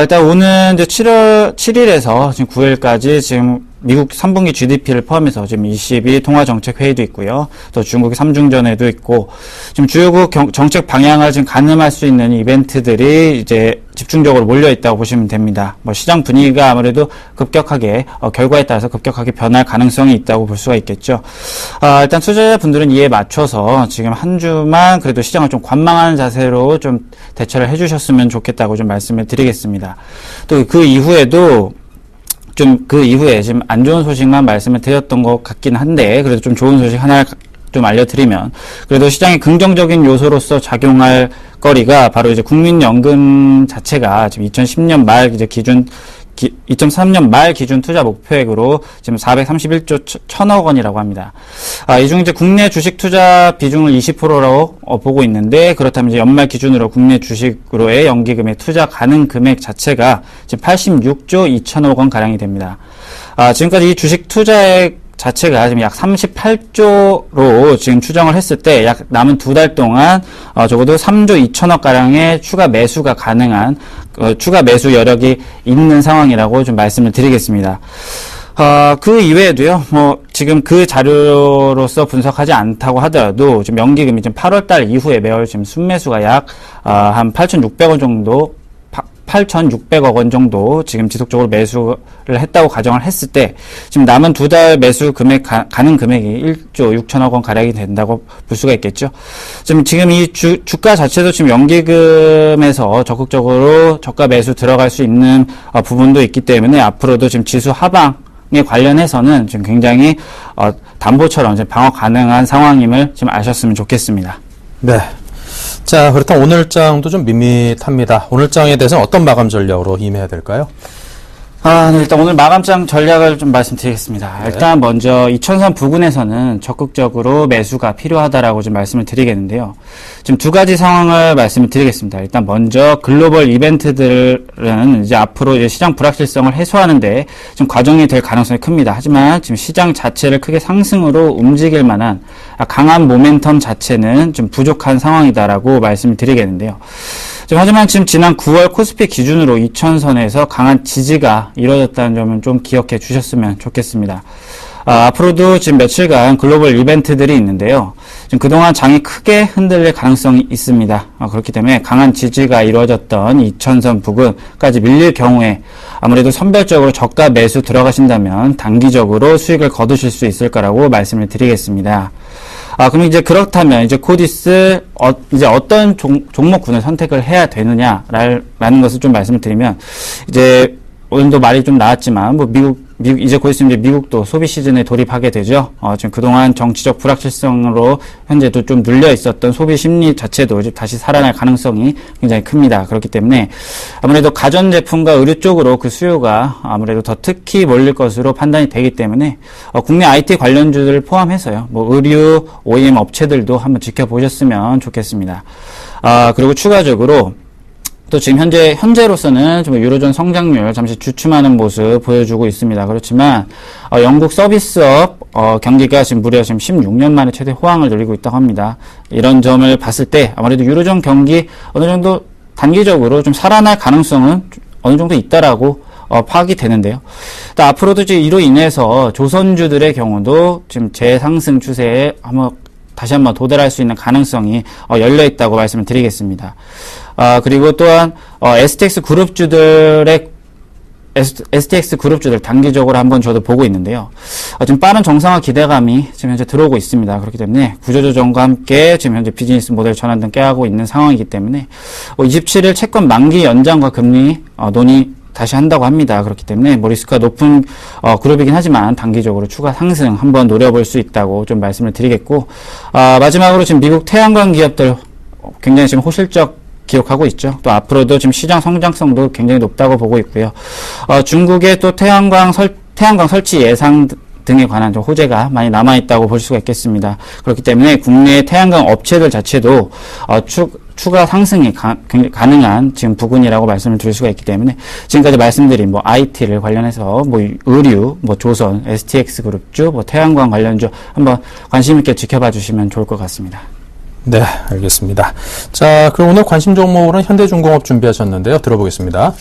일단 오는 이제 7일에서 지금 9일까지 지금 미국 3분기 GDP를 포함해서 지금 22 통화정책회의도 있고요. 또 중국의 삼중전회도 있고, 지금 주요국 정책 방향을 지금 가늠할 수 있는 이벤트들이 이제 집중적으로 몰려 있다고 보시면 됩니다. 뭐 시장 분위기가 아무래도 급격하게 결과에 따라서 급격하게 변할 가능성이 있다고 볼 수가 있겠죠. 일단 투자자분들은 이에 맞춰서 지금 한 주만 그래도 시장을 좀 관망하는 자세로 좀 대처를 해주셨으면 좋겠다고 좀 말씀을 드리겠습니다. 또 그 이후에도 지금 안 좋은 소식만 말씀을 드렸던 것 같긴 한데, 그래도 좀 좋은 소식 하나 좀 알려드리면, 그래도 시장의 긍정적인 요소로서 작용할 거리가 바로 이제 국민연금 자체가 지금 2010년 말 이제 2003년 말 기준 투자 목표액으로 지금 431조 1,000억 원이라고 합니다. 이 중 이제 국내 주식 투자 비중을 20%라고 보고 있는데, 그렇다면 이제 연말 기준으로 국내 주식으로의 연기금의 투자 가능 금액 자체가 지금 86조 2,000억 원 가량이 됩니다. 지금까지 이 주식 투자액 자체가 지금 약 38조로 지금 추정을 했을 때 약 남은 2달 동안 적어도 3조 2천억 가량의 추가 매수가 가능한 추가 매수 여력이 있는 상황이라고 좀 말씀을 드리겠습니다. 그 이외에도요, 지금 그 자료로서 분석하지 않다고 하더라도, 지금 연기금이 지금 8월달 이후에 매월 지금 순매수가 약, 한 8,600억 원 정도 지금 지속적으로 매수를 했다고 가정을 했을 때, 지금 남은 2달 매수 금액, 가능 금액이 1조 6천억 원 가량이 된다고 볼 수가 있겠죠. 지금 이 주가 자체도 지금 연기금에서 적극적으로 저가 매수 들어갈 수 있는 부분도 있기 때문에 앞으로도 지금 지수 하방에 관련해서는 지금 굉장히 담보처럼 이제 방어 가능한 상황임을 지금 아셨으면 좋겠습니다. 네. 자, 그렇다면 오늘장도 좀 밋밋합니다. 오늘장에 대해서는 어떤 마감 전략으로 임해야 될까요? 네, 일단 오늘 마감장 전략을 좀 말씀드리겠습니다. 네. 일단 먼저 2000선 부근에서는 적극적으로 매수가 필요하다라고 좀 말씀을 드리겠는데요. 지금 두 가지 상황을 말씀을 드리겠습니다. 일단 먼저 글로벌 이벤트들은 이제 앞으로 이제 시장 불확실성을 해소하는데 좀 과정이 될 가능성이 큽니다. 하지만 지금 시장 자체를 크게 상승으로 움직일 만한 강한 모멘텀 자체는 좀 부족한 상황이다라고 말씀을 드리겠는데요. 하지만 지금 지난 9월 코스피 기준으로 2000선에서 강한 지지가 이루어졌다는 점은 좀 기억해 주셨으면 좋겠습니다. 앞으로도 지금 며칠간 글로벌 이벤트들이 있는데요. 지금 그동안 장이 크게 흔들릴 가능성이 있습니다. 그렇기 때문에 강한 지지가 이루어졌던 2000선 부근까지 밀릴 경우에 아무래도 선별적으로 저가 매수 들어가신다면 단기적으로 수익을 거두실 수 있을 거라고 말씀을 드리겠습니다. 그럼 이제 그렇다면 이제 코디스 이제 어떤 종목군을 선택을 해야 되느냐라는 것을 좀 말씀을 드리면, 이제 오늘도 말이 좀 나왔지만 미국 이제 곧 있으면 이제 미국도 소비 시즌에 돌입하게 되죠. 지금 그동안 정치적 불확실성으로 현재도 좀 눌려 있었던 소비 심리 자체도 이제 다시 살아날 가능성이 굉장히 큽니다. 그렇기 때문에 아무래도 가전제품과 의류 쪽으로 그 수요가 아무래도 더 특히 몰릴 것으로 판단이 되기 때문에 국내 IT 관련주들을 포함해서요, 의류 OEM 업체들도 한번 지켜보셨으면 좋겠습니다. 그리고 추가적으로 또 지금 현재로서는 좀 유로존 성장률 잠시 주춤하는 모습 보여주고 있습니다. 그렇지만, 영국 서비스업, 경기가 지금 무려 지금 16년 만에 최대 호황을 누리고 있다고 합니다. 이런 점을 봤을 때 아무래도 유로존 경기 어느 정도 단기적으로 좀 살아날 가능성은 어느 정도 있다라고 파악이 되는데요. 또 앞으로도 이제 이로 인해서 조선주들의 경우도 지금 재상승 추세에 다시 한번 도달할 수 있는 가능성이 열려 있다고 말씀을 드리겠습니다. 그리고 또한 STX 그룹주들 단기적으로 한번 저도 보고 있는데요. 지금 빠른 정상화 기대감이 지금 현재 들어오고 있습니다. 그렇기 때문에 구조조정과 함께 지금 현재 비즈니스 모델 전환 등 깨하고 있는 상황이기 때문에 27일 채권 만기 연장과 금리 논의 다시 한다고 합니다. 그렇기 때문에 리스크가 높은 그룹이긴 하지만 단기적으로 추가 상승 한번 노려볼 수 있다고 좀 말씀을 드리겠고, 마지막으로 지금 미국 태양광 기업들 굉장히 지금 호실적 기록하고 있죠. 또 앞으로도 지금 시장 성장성도 굉장히 높다고 보고 있고요. 중국의 또 태양광 설치 예상 등에 관한 좀 호재가 많이 남아있다고 볼 수가 있겠습니다. 그렇기 때문에 국내 태양광 업체들 자체도 추가 상승이 가능한 지금 부근이라고 말씀을 드릴 수가 있기 때문에 지금까지 말씀드린 IT를 관련해서 의류, 조선, STX 그룹주, 태양광 관련주 한번 관심 있게 지켜봐 주시면 좋을 것 같습니다. 네, 알겠습니다. 자, 그럼 오늘 관심 종목으로는 현대중공업 준비하셨는데요. 들어보겠습니다.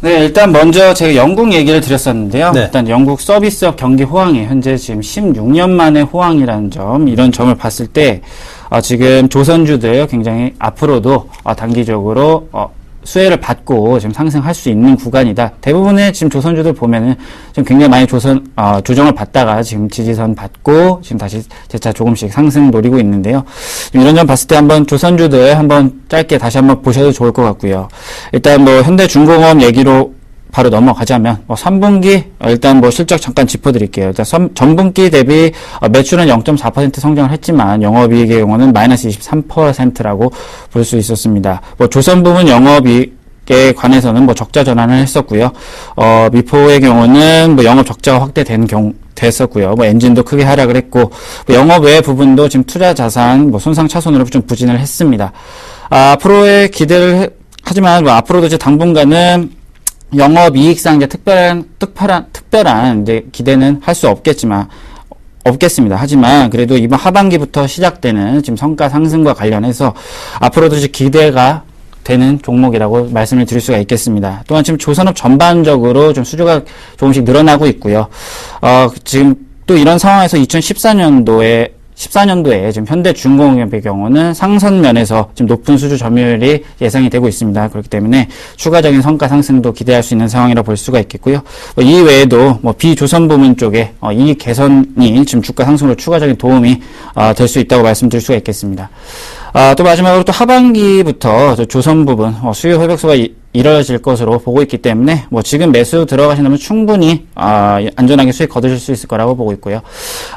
네, 일단 먼저 제가 영국 얘기를 드렸었는데요. 네. 일단 영국 서비스업 경기 호황이 현재 지금 16년 만에 호황이라는 점, 이런 점을 봤을 때 지금 조선주들 굉장히 앞으로도 단기적으로 수혜를 받고 지금 상승할 수 있는 구간이다. 대부분의 지금 조선주들 보면은 지금 굉장히 많이 조정을 받다가 지금 지지선 받고 지금 다시 재차 조금씩 상승 노리고 있는데요. 이런 점 봤을 때 한번 조선주들 한번 짧게 다시 한번 보셔도 좋을 것 같고요. 일단 뭐 현대중공업 얘기로 바로 넘어가자면 3분기 일단 실적 잠깐 짚어드릴게요. 일단 전분기 대비 매출은 0.4% 성장을 했지만 영업이익의 경우는 마이너스 23%라고 볼 수 있었습니다. 조선 부분 영업이익에 관해서는 적자 전환을 했었고요. 미포의 경우는 영업 적자가 확대된 됐었고요. 엔진도 크게 하락을 했고 영업 외 부분도 지금 투자 자산 손상 차손으로 좀 부진을 했습니다. 앞으로의 기대를 하지만 앞으로도 이제 당분간은 영업이익상 이제 특별한 이제 기대는 할 수 없겠습니다. 하지만 그래도 이번 하반기부터 시작되는 지금 성과 상승과 관련해서 앞으로도 이제 기대가 되는 종목이라고 말씀을 드릴 수가 있겠습니다. 또한 지금 조선업 전반적으로 좀 수주가 조금씩 늘어나고 있고요. 지금 또 이런 상황에서 2014년도에 지금 현대중공업의 경우는 상선면에서 지금 높은 수주 점유율이 예상이 되고 있습니다. 그렇기 때문에 추가적인 성과 상승도 기대할 수 있는 상황이라 볼 수가 있겠고요. 이 외에도 비조선 부문 쪽에 이익 개선이 지금 주가 상승으로 추가적인 도움이 될 수 있다고 말씀드릴 수가 있겠습니다. 또 마지막으로 또 하반기부터 조선 부분 수요 회복세가 이뤄질 것으로 보고 있기 때문에 지금 매수 들어가신다면 충분히 안전하게 수익 거두실 수 있을 거라고 보고 있고요.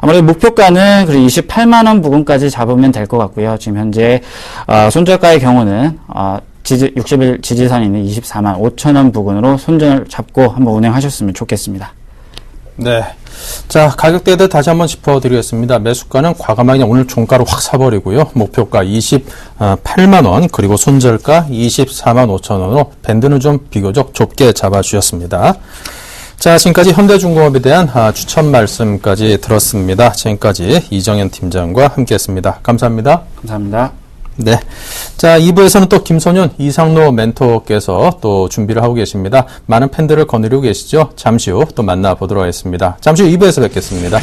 아무래도 목표가는 28만 원 부근까지 잡으면 될 것 같고요. 지금 현재 손절가의 경우는 60일 지지선이 있는 24만 5천 원 부근으로 손절 잡고 한번 운행하셨으면 좋겠습니다. 네. 자, 가격대들 다시 한번 짚어드리겠습니다. 매수가는 과감하게 오늘 종가로 확 사버리고요. 목표가 28만원, 그리고 손절가 24만 5천원으로 밴드는 좀 비교적 좁게 잡아주셨습니다. 자, 지금까지 현대중공업에 대한 추천 말씀까지 들었습니다. 지금까지 이정현 팀장과 함께했습니다. 감사합니다. 감사합니다. 네. 자, 2부에서는 또 김소년, 이상로 멘토께서 또 준비를 하고 계십니다. 많은 팬들을 거느리고 계시죠? 잠시 후 또 만나보도록 하겠습니다. 잠시 후 2부에서 뵙겠습니다.